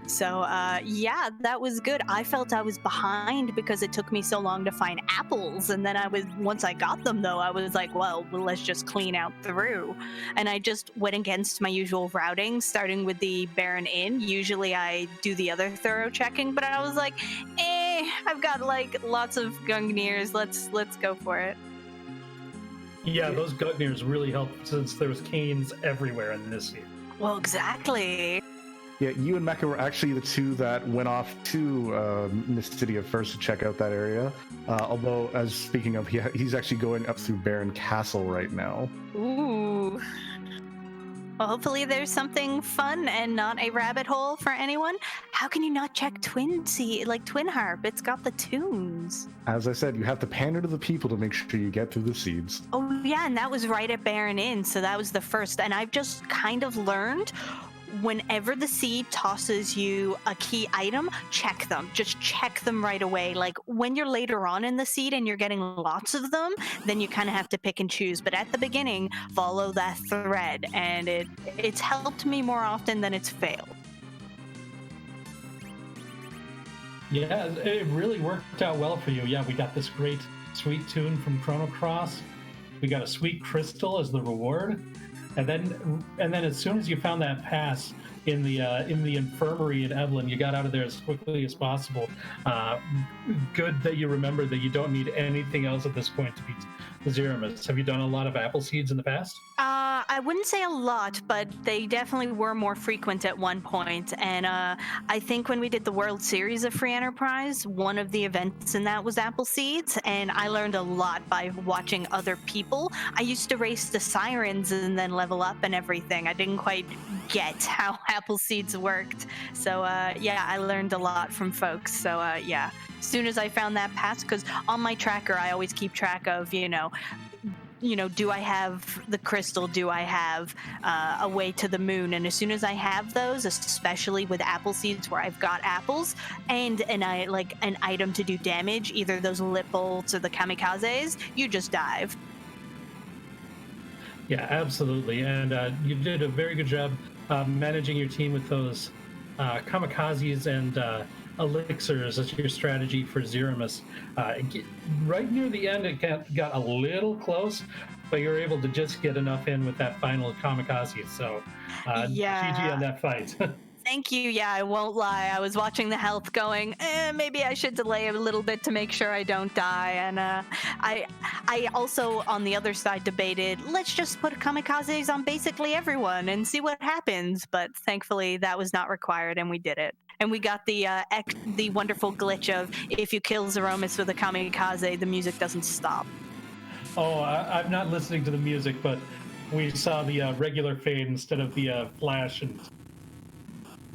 So yeah, that was good. I felt I was behind because it took me so long to find apples, and then once I got them though, I was like, well, let's just clean out through. And I just went against my usual routing, starting with the Baron Inn. Usually I do the other thorough checking, but I was like, I've got like lots of Gungnir's. Let's go for it. Yeah, those Gutnirs really helped since there was canes everywhere in this scene. Well, exactly. Yeah, you and Mecha were actually the two that went off to Mist City at first to check out that area. Although, as speaking of, he's actually going up through Baron Castle right now. Ooh. Well, hopefully there's something fun and not a rabbit hole for anyone. How can you not check Twin Harp? It's got the tunes. As I said, you have to pander to the people to make sure you get through the seeds. Oh yeah, and that was right at Baron Inn, so that was the first. And I've just kind of learned whenever the seed tosses you a key item, check them. Just check them right away. Like when you're later on in the seed and you're getting lots of them, then you kind of have to pick and choose. But at the beginning, follow that thread, and it's helped me more often than it's failed. Yeah, it really worked out well for you. Yeah, we got this great sweet tune from Chrono Cross. We got a sweet crystal as the reward. And then as soon as you found that pass in the infirmary in Evelyn, you got out of there as quickly as possible. Good that you remember that you don't need anything else at this point to beat Zeramus. Have you done a lot of apple seeds in the past? I wouldn't say a lot, but they definitely were more frequent at one point. And I think when we did the World Series of Free Enterprise, one of the events in that was apple seeds, and I learned a lot by watching other people. I used to race the sirens and then level up and everything. I didn't quite get how apple seeds worked. So yeah, I learned a lot from folks. So yeah, as soon as I found that pass, because on my tracker I always keep track of, do I have the crystal? Do I have a way to the moon? And as soon as I have those, especially with apple seeds where I've got apples and an item to do damage, either those lip bolts or the kamikazes, you just dive. Yeah, absolutely. And you did a very good job managing your team with those kamikazes and elixirs as your strategy for Zeramus. Right near the end, it got a little close, but you were able to just get enough in with that final kamikaze. So, GG on that fight. Thank you. Yeah, I won't lie. I was watching the health going, maybe I should delay a little bit to make sure I don't die. And I also, on the other side, debated, let's just put kamikazes on basically everyone and see what happens. But thankfully, that was not required, and we did it. And we got the wonderful glitch of if you kill Zeromus with a kamikaze, the music doesn't stop. Oh, I'm not listening to the music, but we saw the regular fade instead of the flash and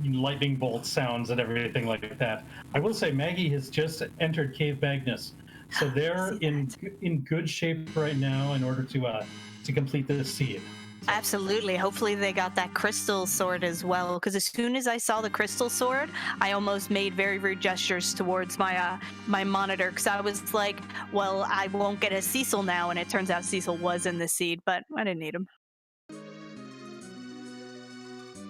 lightning bolt sounds and everything like that. I will say Maggie has just entered Cave Magnus, so they're in good shape right now in order to complete this seed. Absolutely. Hopefully they got that crystal sword as well, because as soon as I saw the crystal sword, I almost made very rude gestures towards my my monitor, because I was like, well, I won't get a Cecil now, and it turns out Cecil was in the seed, but I didn't need him.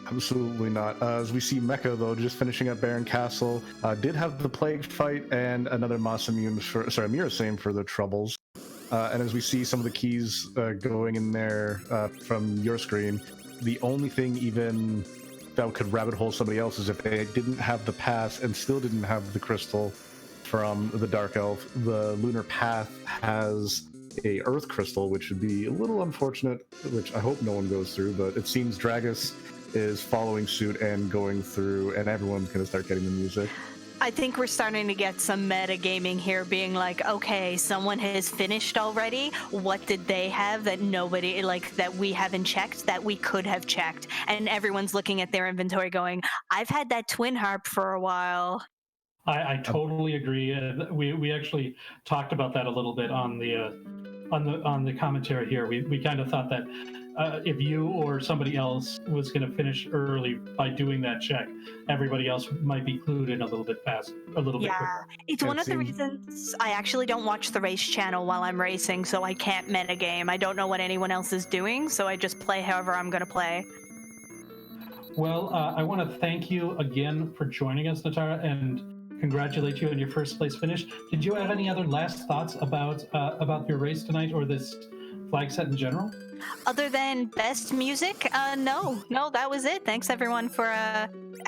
Absolutely not. As we see Mecha, though, just finishing up Baron Castle, did have the Plague fight and another Mirasame for the troubles. And as we see some of the keys going in there from your screen, the only thing even that could rabbit hole somebody else is if they didn't have the pass and still didn't have the crystal from the Dark Elf. The Lunar Path has a Earth crystal, which would be a little unfortunate, which I hope no one goes through, but it seems Dragus is following suit and going through, and everyone's going to start getting the music. I think we're starting to get some metagaming here, being like, okay, someone has finished already. What did they have that nobody, that we haven't checked, that we could have checked? And everyone's looking at their inventory going, I've had that twin harp for a while. I totally agree. We actually talked about that a little bit on the commentary here. We kind of thought that if you or somebody else was going to finish early by doing that check, everybody else might be clued in a little bit bit quicker. It's one of the reasons I actually don't watch the race channel while I'm racing, so I can't metagame. I don't know what anyone else is doing, so I just play however I'm going to play. Well, I want to thank you again for joining us, Natara, and congratulate you on your first place finish. Did you have any other last thoughts about your race tonight or this flag set in general? Other than best music, no, that was it. Thanks everyone for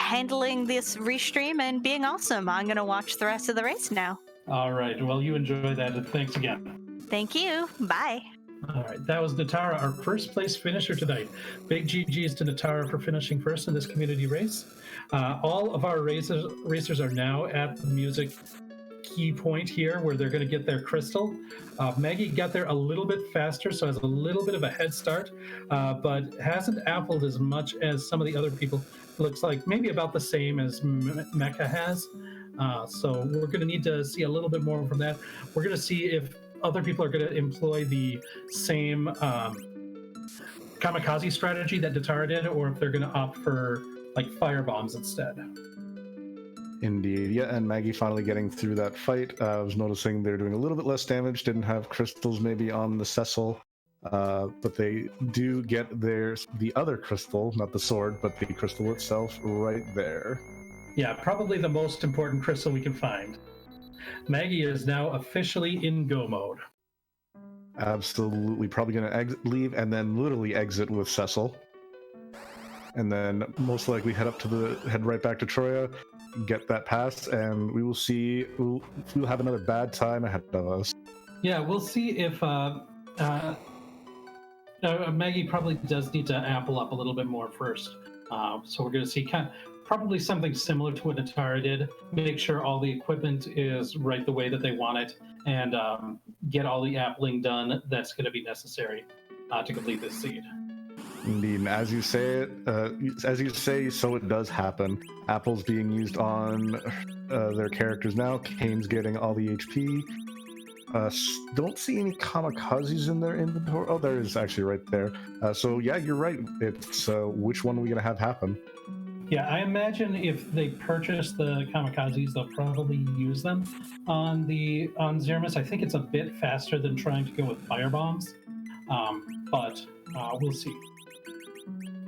handling this restream and being awesome. I'm going to watch the rest of the race now. All right. Well, you enjoy that, and thanks again. Thank you. Bye. All right, that was Natara, our first place finisher tonight. Big GG's to Natara for finishing first in this community race. All of our racers are now at the music key point here where they're going to get their crystal. Maggie got there a little bit faster, so has a little bit of a head start, but hasn't appled as much as some of the other people. Looks like maybe about the same as Mecca has. So we're going to need to see a little bit more from that. We're going to see if other people are going to employ the same kamikaze strategy that Natara did, or if they're going to opt for like fire bombs instead. Indeed, yeah, and Maggie finally getting through that fight. I was noticing they're doing a little bit less damage, didn't have crystals maybe on the Cecil, but they do get the other crystal, not the sword, but the crystal itself right there. Yeah, probably the most important crystal we can find. Maggie is now officially in go mode. Absolutely, probably going to leave and then literally exit with Cecil. And then most likely head right back to Troya, get that pass, and we will see. We'll have another bad time ahead of us. Yeah, we'll see if Maggie probably does need to ample up a little bit more first. So we're going to see probably something similar to what Natara did. Make sure all the equipment is right the way that they want it, and get all the appling done that's going to be necessary to complete this seed. Indeed, and as you say, so it does happen. Apple's being used on their characters now. Kane's getting all the HP. Don't see any kamikazes in their inventory. Oh, there is actually right there. So yeah, you're right. It's which one are we gonna have happen? Yeah, I imagine if they purchase the kamikazes, they'll probably use them on Zermus. I think it's a bit faster than trying to go with fire bombs, but we'll see.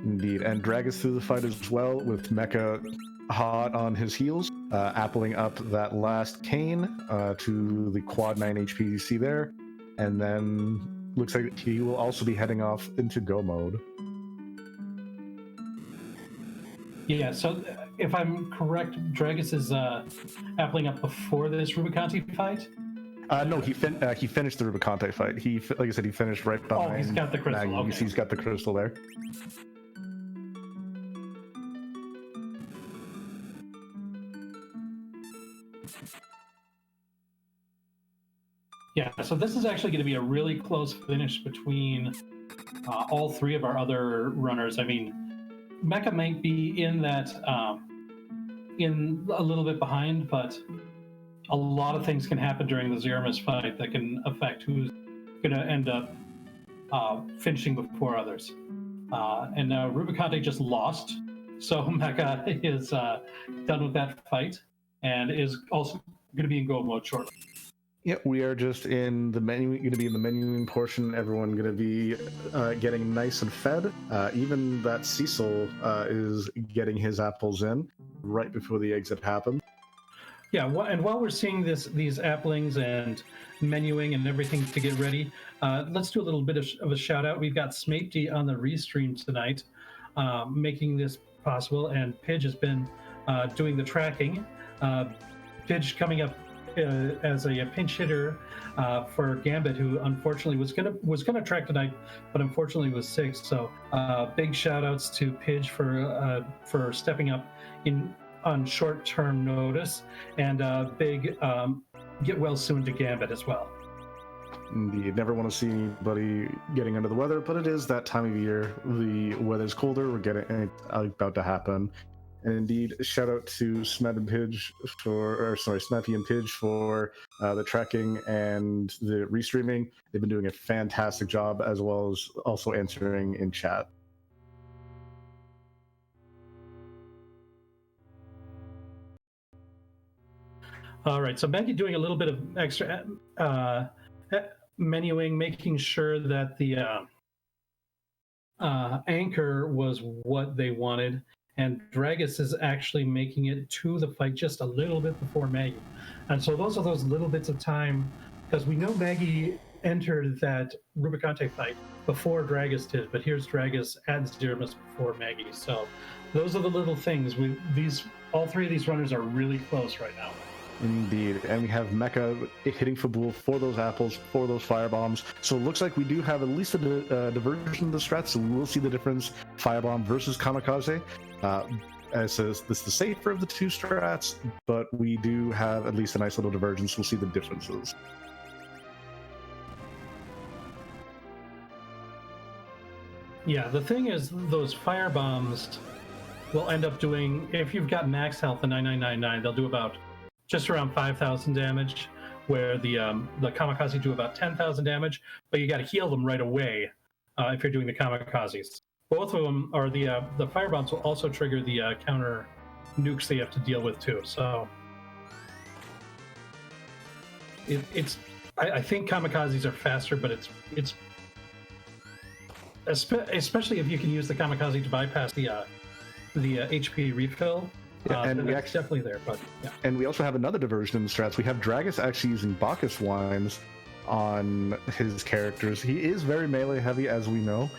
Indeed, and drag us through the fight as well with Mecha hot on his heels, appling up that last Kane to the quad 9 HP you see there, and then looks like he will also be heading off into go mode. Yeah, so if I'm correct, Dragus is appling up before this Rubiconte fight? No, he finished the Rubiconte fight. Like I said, he finished right behind. Oh, he's got the crystal. Maggie. Okay. He's got the crystal there. Yeah, so this is actually going to be a really close finish between all three of our other runners. I mean, Mecha might be in that, in a little bit behind, but a lot of things can happen during the Zeramis fight that can affect who's going to end up finishing before others. And Rubiconte just lost, so Mecha is done with that fight and is also going to be in go mode shortly. Yeah, we are just in the menu. Going to be in the menuing portion. Everyone going to be getting nice and fed. Even that Cecil is getting his apples in right before the exit happens. Yeah, and while we're seeing these applings and menuing and everything to get ready, let's do a little bit of a shout out. We've got Smapety on the restream tonight, making this possible, and Pidge has been doing the tracking. Pidge coming up as a pinch hitter for Gambit, who unfortunately was gonna track tonight, but unfortunately was sick. So big shout outs to Pidge for stepping up on short-term notice, and big get well soon to Gambit as well. Indeed, never want to see anybody getting under the weather, but it is that time of year. The weather's colder. It's about to happen. And indeed, shout out to Snappy and Pidge for the tracking and the restreaming. They've been doing a fantastic job, as well as also answering in chat. All right, so Maggie doing a little bit of extra menuing, making sure that the anchor was what they wanted. And Dragus is actually making it to the fight just a little bit before Maggie. And so those are those little bits of time, because we know Maggie entered that Rubicante fight before Dragus did, but here's Dragus and Zeramus before Maggie. So those are the little things. All three of these runners are really close right now. Indeed, and we have Mecha hitting Fabul for those apples, for those firebombs. So it looks like we do have at least a diversion of the strats, so we will see the difference, firebomb versus kamikaze. As says, this is the safer of the two strats, but we do have at least a nice little divergence. We'll see the differences. Yeah, the thing is, those firebombs will end up doing, if you've got max health, the 9999, they'll do about just around 5,000 damage, where the kamikaze do about 10,000 damage, but you got to heal them right away if you're doing the kamikazes. Both of them are the firebombs will also trigger the counter nukes that you have to deal with too. So I think kamikazes are faster, but it's especially if you can use the kamikaze to bypass the HP refill. And we it's definitely there, but yeah. And we also have another diversion in the strats. We have Dragus actually using Bacchus wines on his characters. He is very melee heavy, as we know.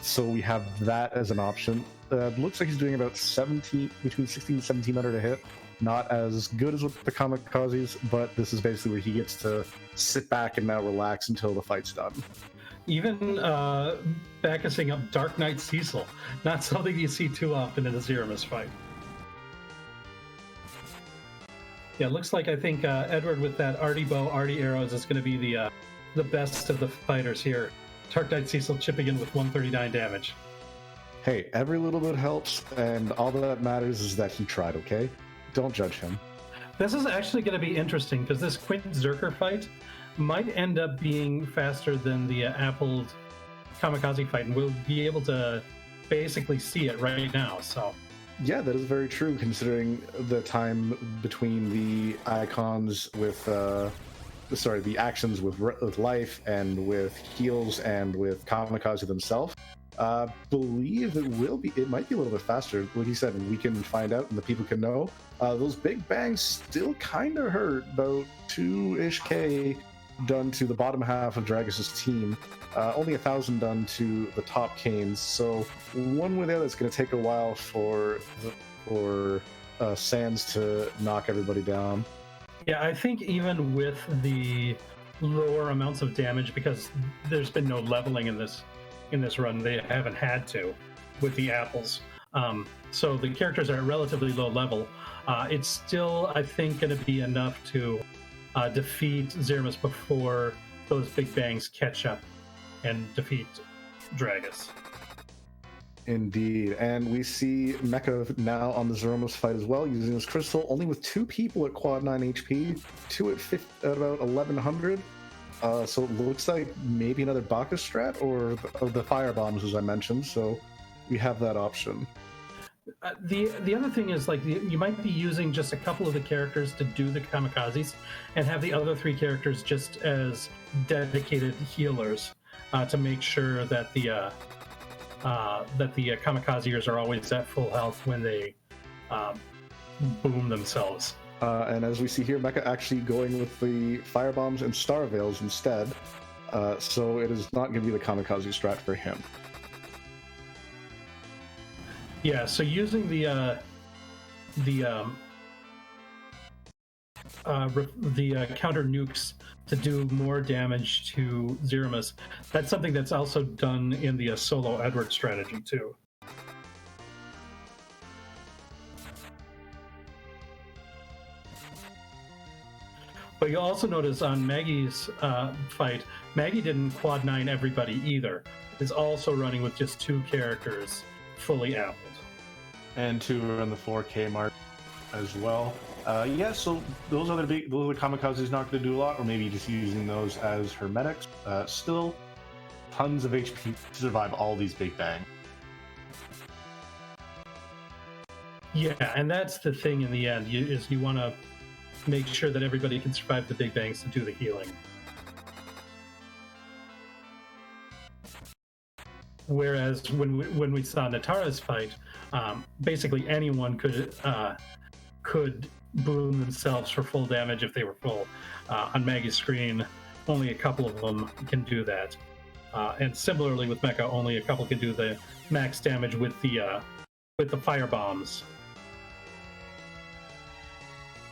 So we have that as an option. Looks like he's doing about between 16 and 1700 a hit. Not as good as with the kamikazes, but this is basically where he gets to sit back and now relax until the fight's done. Even Bacchusing up Dark Knight Cecil, not something you see too often in a Zeramus fight. Yeah, it looks like I think Edward with that arty bow, arty arrows is going to be the best of the fighters here. Dark Knight Cecil chipping in with 139 damage. Hey, every little bit helps, and all that matters is that he tried, okay? Don't judge him. This is actually going to be interesting, because this Quint Zerker fight might end up being faster than the Appled Kamikaze fight, and we'll be able to basically see it right now, so... Yeah, that is very true, considering the time between the icons with, the actions with life and with heals and with kamikaze themselves. Believe it might be a little bit faster. Like you said, we can find out and the people can know. Those big bangs still kind of hurt, about 2-ish K done to the bottom half of Dragus's team. Only 1,000 done to the top Canes. So one way or the other, it's going to take a while for Sands to knock everybody down. Yeah, I think even with the lower amounts of damage, because there's been no leveling in this run, they haven't had to with the apples. So the characters are at relatively low level. It's still, I think, going to be enough to defeat Zeramus before those big bangs catch up and defeat Dragus. Indeed, and we see Mecha now on the Zeramus fight as well, using his crystal, only with 2 people at quad 9 HP, 2 at about 1100. So it looks like maybe another Bacchus strat, or the firebombs, as I mentioned, so we have that option. The other thing is, like, you might be using just a couple of the characters to do the kamikazes, and have the other 3 characters just as dedicated healers to make sure that the kamikazers are always at full health when they boom themselves. And as we see here, Mecha actually going with the firebombs and star veils instead. So it is not going to be the kamikaze strat for him. Yeah, so using the counter nukes to do more damage to Zeramus, that's something that's also done in the solo Edward strategy too. But you'll also notice on Maggie's fight, Maggie didn't quad 9 everybody either. Is also running with just 2 characters fully appled. And 2 are in the 4K mark as well. Yeah, so those are the kamikazes not going to do a lot, or maybe just using those as hermetics. Still, tons of HP to survive all these big bangs. Yeah, and that's the thing in the end, is you want to make sure that everybody can survive the big bangs to do the healing. Whereas when we saw Natara's fight, basically anyone could boom themselves for full damage if they were full. On Maggie's screen, only a couple of them can do that. And similarly with Mecha, only a couple can do the max damage with the fire bombs.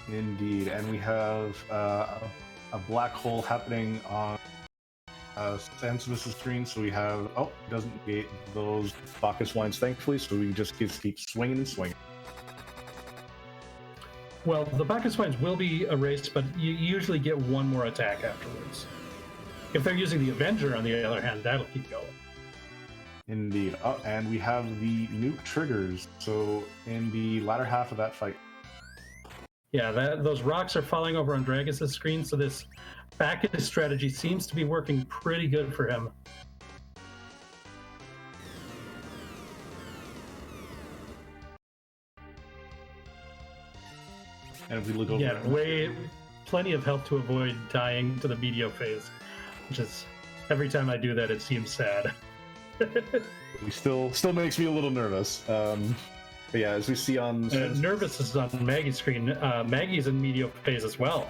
Indeed, and we have a black hole happening on Sansibus's screen, so we have... Oh, it doesn't negate those Bacchus wines, thankfully, so we just keep swinging and swinging. Well, the Bacchus wines will be erased, but you usually get one more attack afterwards. If they're using the Avenger, on the other hand, that'll keep going. Indeed. Oh, and we have the nuke triggers, so in the latter half of that fight. Yeah, those rocks are falling over on Dragus' screen, so this Bacchus strategy seems to be working pretty good for him. And if we look over... Yeah, plenty of help to avoid dying to the meteor phase, which is, every time I do that, it seems sad. He still makes me a little nervous. But yeah, as we see on... nervous is on Maggie's screen. Maggie's in meteor phase as well.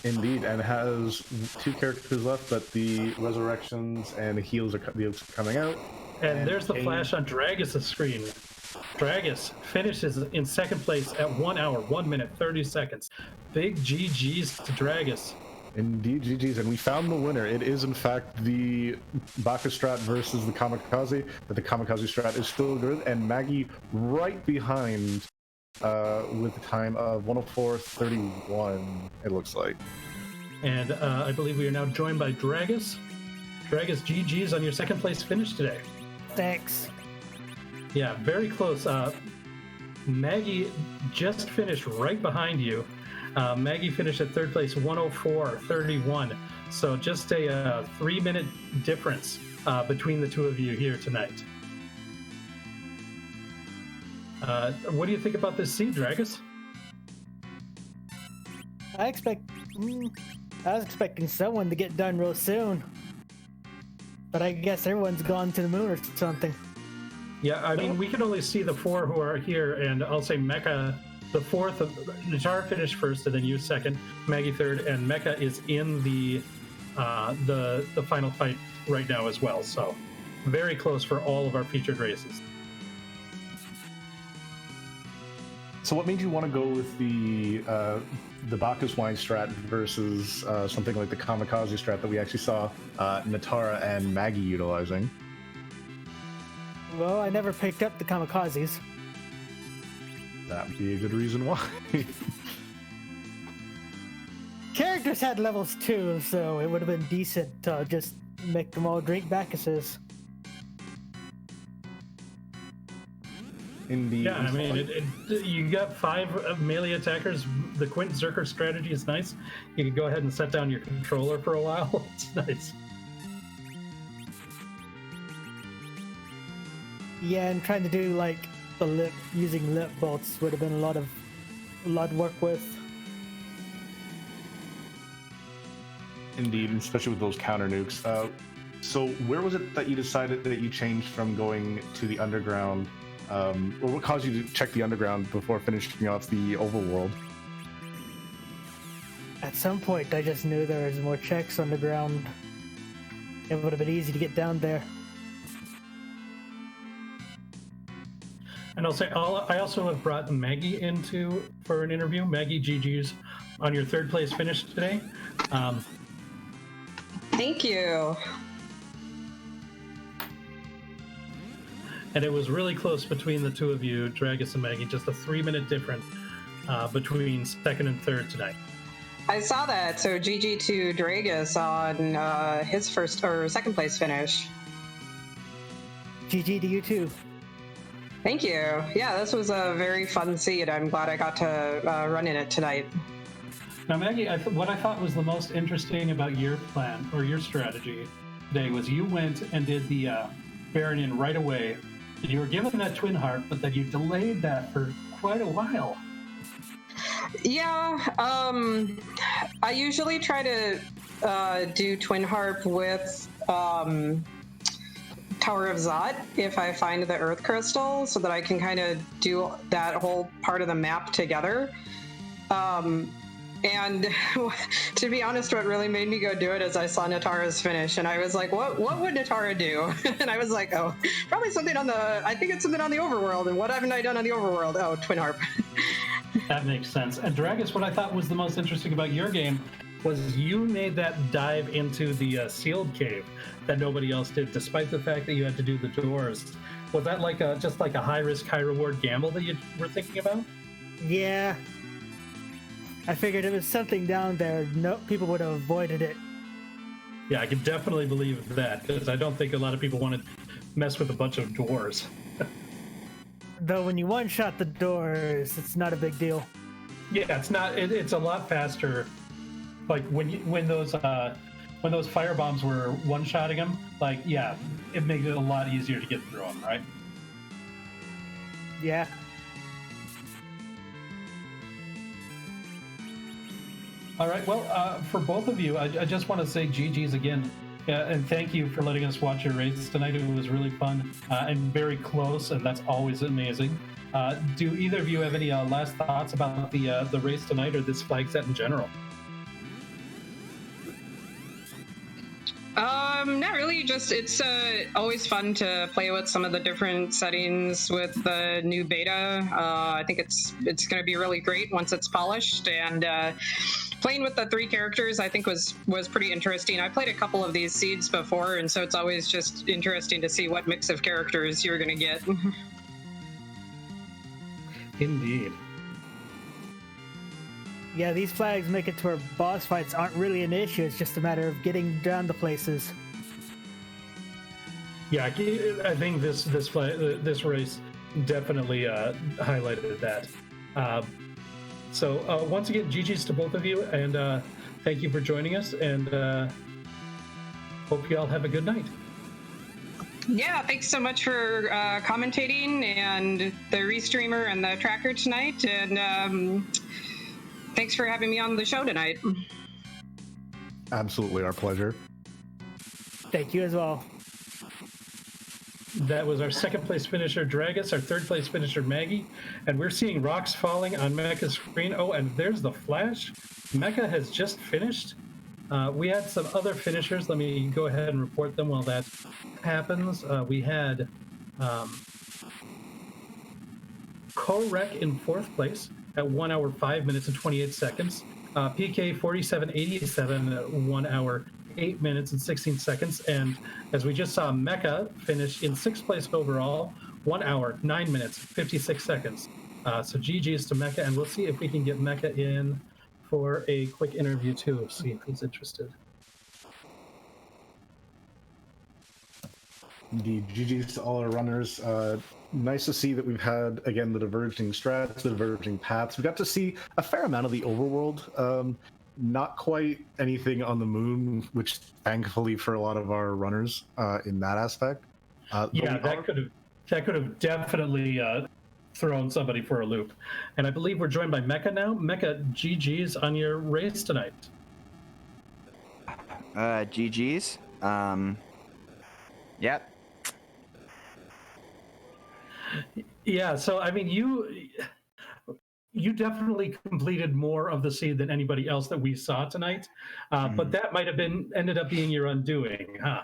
Indeed, and has 2 characters left, but the resurrections and the heals are coming out. And there's the flash on Dragus' screen. Dragus finishes in second place at 1 hour, 1 minute, 30 seconds. Big GG's to Dragus. Indeed, GG's, and we found the winner. It is, in fact, the Bacchus strat versus the Kamikaze, but the Kamikaze strat is still good, and Maggie right behind with the time of 104.31, it looks like. And I believe we are now joined by Dragus. Dragus, GG's on your second place finish today. Thanks. Yeah, very close. Maggie just finished right behind you. Maggie finished at third place, 104.31. So just a 3-minute difference between the two of you here tonight. What do you think about this seed, Dragus? I was expecting someone to get done real soon. But I guess everyone's gone to the moon or something. Yeah, I mean, we can only see the 4 who are here, and I'll say Mecha, the fourth, Natar finished first, and then you second, Maggie third, and Mecha is in the final fight right now as well. So very close for all of our featured races. So what made you want to go with the Bacchus wine strat versus something like the Kamikaze strat that we actually saw Natara and Maggie utilizing? Well, I never picked up the Kamikazes. That would be a good reason why. Characters had levels too, so it would have been decent to just make them all drink Bacchuses. Indeed. Yeah, I mean, you got 5 melee attackers. The Quint Zerker strategy is nice. You can go ahead and set down your controller for a while. It's nice. Yeah, and trying to do like using lip bolts would have been a lot of work with. Indeed, especially with those counter nukes. So where was it that you decided that you changed from going to the underground? Or what caused you to check the underground before finishing off the overworld? At some point, I just knew there was more checks underground. It would have been easy to get down there. And I'll say, I also have brought Maggie for an interview. Maggie, GG's on your third place finish today. Thank you. And it was really close between the two of you, Dragus and Maggie, just a 3-minute difference between second and third tonight. I saw that. So GG to Dragus on his first or second place finish. GG to you too. Thank you. Yeah, this was a very fun seed. I'm glad I got to run in it tonight. Now, Maggie, what I thought was the most interesting about your plan or your strategy today was you went and did the Baron in right away. You were given that Twin Harp, but then you delayed that for quite a while. Yeah, I usually try to do Twin Harp with Tower of Zot if I find the Earth Crystal, so that I can kind of do that whole part of the map together. And to be honest, what really made me go do it is I saw Natara's finish, and I was like, what would Natara do? And I was like, oh, probably something on the, I think it's something on the overworld. And what haven't I done on the overworld? Oh, Twin Harp. That makes sense. And Dragus, what I thought was the most interesting about your game was you made that dive into the sealed cave that nobody else did, despite the fact that you had to do the doors. Was that like just like a high risk, high reward gamble that you were thinking about? Yeah. I figured if it was something down there, no people would have avoided it. Yeah, I can definitely believe that, because I don't think a lot of people want to mess with a bunch of doors. Though when you one-shot the doors, it's not a big deal. Yeah, it's not. It's a lot faster. Like when those fire bombs were one-shotting them, like yeah, it makes it a lot easier to get through them, right? Yeah. All right. Well, for both of you, I just want to say GG's again, and thank you for letting us watch your race tonight. It was really fun and very close, and that's always amazing. Do either of you have any last thoughts about the race tonight or this flag set in general? Not really. Just it's always fun to play with some of the different settings with the new beta. I think it's going to be really great once it's polished, and playing with the 3 characters I think was pretty interesting. I played a couple of these seeds before, and so it's always just interesting to see what mix of characters you're going to get. Indeed. Yeah, these flags make it to where boss fights aren't really an issue. It's just a matter of getting down to places. Yeah, I think this race definitely highlighted that. So once again, GG's to both of you, and thank you for joining us, and hope you all have a good night. Yeah, thanks so much for commentating and the restreamer and the tracker tonight, and thanks for having me on the show tonight. Absolutely, our pleasure. Thank you as well. That was our second place finisher, Dragus, our third place finisher, Maggie, and we're seeing rocks falling on Mecha's screen. Oh, and there's the flash. Mecha has just finished. We had some other finishers. Let me go ahead and report them while that happens. We had Korek in 4th place at 1 hour 5 minutes and 28 seconds. PK 4787 at 1 hour 8 minutes and 16 seconds. And as we just saw, Mecha finish in 6th place overall, 1 hour 9 minutes 56 seconds. So GG's to Mecha, and we'll see if we can get Mecha in for a quick interview too, see if he's interested. Indeed, GG's to all our runners. Nice to see that we've had, again, the diverging strats, the diverging paths. We got to see a fair amount of the overworld. Not quite anything on the moon, which thankfully for a lot of our runners in that aspect. Yeah, that could have definitely thrown somebody for a loop. And I believe we're joined by Mecha now. Mecha, GG's on your race tonight. GG's. Yep. Yeah, so I mean, you definitely completed more of the seed than anybody else that we saw tonight, but that might have ended up being your undoing, huh?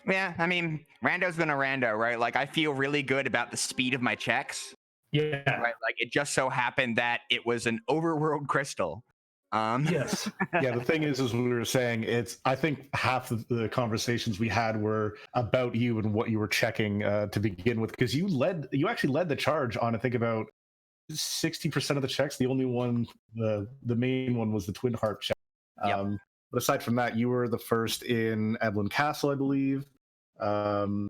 Yeah, I mean, rando's been a rando, right? Like, I feel really good about the speed of my checks. Yeah. Right. Like, it just so happened that it was an overworld crystal. Yes. Yeah, the thing is we were saying, I think half of the conversations we had were about you and what you were checking to begin with, because you actually led the charge on, I think, about 60% of the checks. The only one, the main one, was the Twin Harp check. Yep. But aside from that, you were the first in Evelyn Castle, I believe. One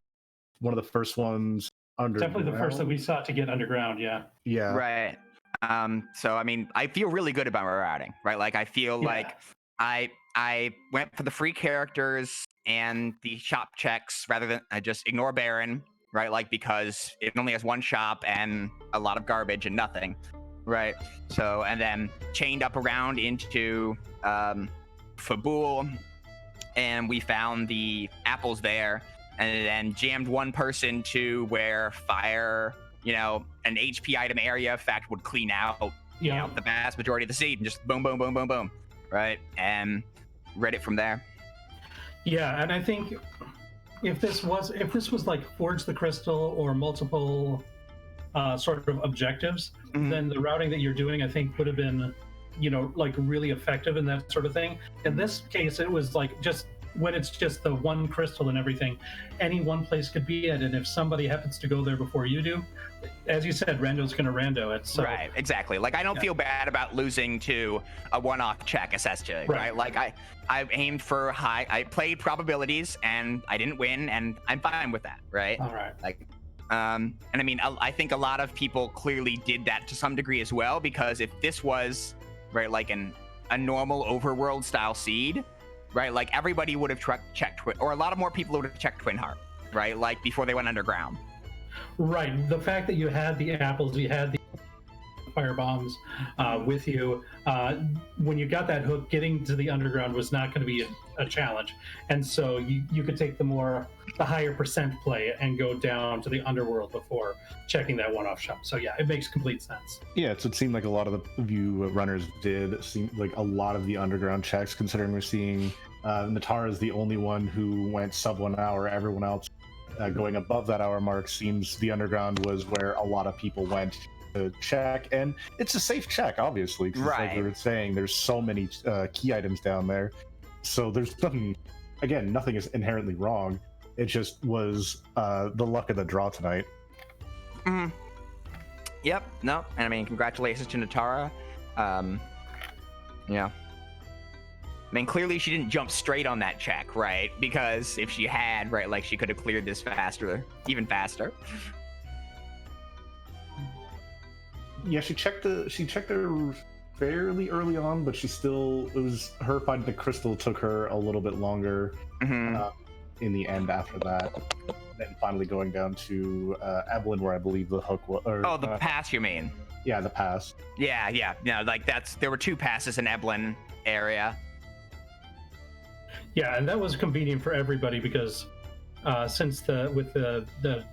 of the first ones underground. Definitely the first that we sought to get underground, yeah. Yeah. Right. So, I mean, I feel really good about my routing, right? Like, I feel like I went for the free characters and the shop checks rather than I just ignore Baron, right? Like, because it only has one shop and a lot of garbage and nothing, right? So, and then chained up around into Fabul, and we found the apples there, and then jammed one person to where fire, an HP item area effect would clean out you know, the vast majority of the seed and just boom, boom, boom, boom, boom, right? And read it from there. Yeah, and I think if this was like Forge the Crystal or multiple sort of objectives, then the routing that you're doing, I think, would have been, you know, like really effective in that sort of thing. In this case, it was like just when it's just the one crystal and everything, any one place could be it. And if somebody happens to go there before you do, as you said, rando's gonna rando it. So, right, exactly. Like I don't feel bad about losing to a one-off check, essentially. Right. Like I aimed for high. I played probabilities and I didn't win, and I'm fine with that. Right. All right. Like, and I mean, I think a lot of people clearly did that to some degree as well, because if this was right, like a normal overworld style seed, right, like everybody would have checked or a lot of more people would have checked Twin Heart, right, like before they went underground. Right. The fact that you had the apples, you had the fire bombs with you, when you got that hook, getting to the underground was not going to be a challenge, and so you could take the higher percent play and go down to the underworld before checking that one-off shop. So yeah, it makes complete sense. Yeah, it seemed like a lot of the you runners did seem like a lot of the underground checks, considering we're seeing Natara is the only one who went sub 1 hour. Everyone else going above that hour mark. Seems the underground was where a lot of people went to check, and it's a safe check, obviously, because like we were saying, there's so many key items down there, so there's nothing is inherently wrong. It just was the luck of the draw tonight. Yep. No, and I mean, congratulations to Natara. Yeah, I mean, clearly she didn't jump straight on that check, right? Because if she had, right, like she could have cleared this even faster. Yeah, she checked her fairly early on, but it was her finding the crystal took her a little bit longer in the end after that. Then finally going down to Evelyn, where I believe the hook was. The pass, you mean? Yeah, the pass. Yeah. No, like there were 2 passes in Evelyn area. Yeah, and that was convenient for everybody because since with the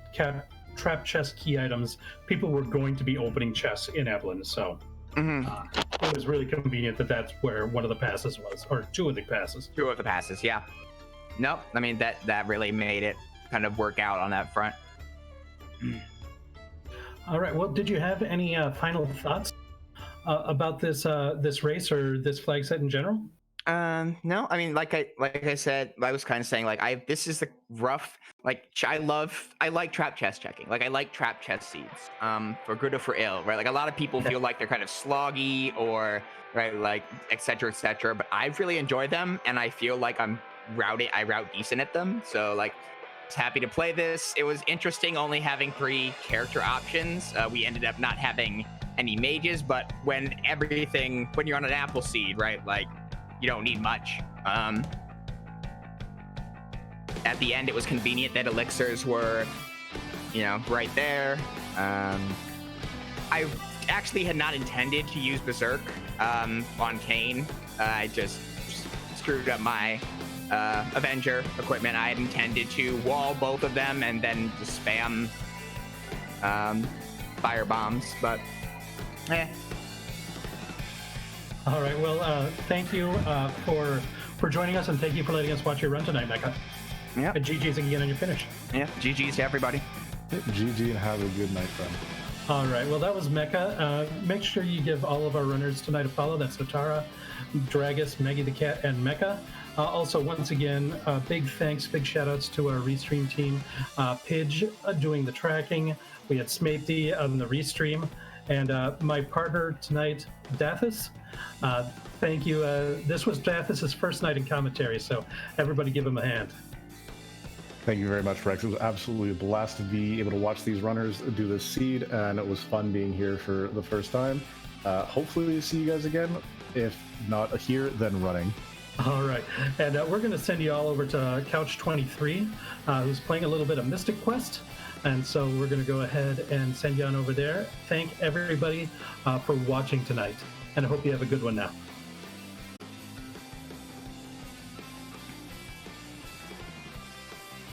trap chest key items, people were going to be opening chests in Evelyn, so it was really convenient that that's where one of the passes was, or 2 of the passes. 2 of the passes, yeah. Nope, I mean that really made it kind of work out on that front. All right. Well, did you have any final thoughts about this race or this flag set in general? No, I mean, like I said, I was kind of saying, like, this is the rough, like, I like trap chest checking. Like, I like trap chest seeds, for good or for ill, right? Like, a lot of people feel like they're kind of sloggy or, right, like, et cetera, but I've really enjoyed them, and I feel like I route decent at them. So, like, I was happy to play this. It was interesting only having 3 character options. We ended up not having any mages, but when you're on an apple seed, right, like, you don't need much. At the end, it was convenient that elixirs were, right there. I actually had not intended to use Berserk on Kane. I just screwed up my Avenger equipment. I had intended to wall both of them and then just spam fire bombs, but All right. Well, thank you for joining us, and thank you for letting us watch your run tonight, Mecca. Yeah. And GG's again on your finish. Yeah. GG's to everybody. GG and have a good night, friend. All right. Well, that was Mecca. Make sure you give all of our runners tonight a follow. That's Natara, Dragus, Maggie the Cat, and Mecca. Also, once again, big thanks, big shout outs to our restream team. Pidge doing the tracking. We had Smatey on the restream. And my partner tonight, Dathis. Thank you. This was Dathis' first night in commentary, so everybody give him a hand. Thank you very much, Rex. It was absolutely a blast to be able to watch these runners do this seed, and it was fun being here for the first time. Hopefully we see you guys again. If not here, then running. All right. And we're going to send you all over to Couch 23, who's playing a little bit of Mystic Quest. And so we're going to go ahead and send you on over there. Thank everybody for watching tonight, and I hope you have a good one now.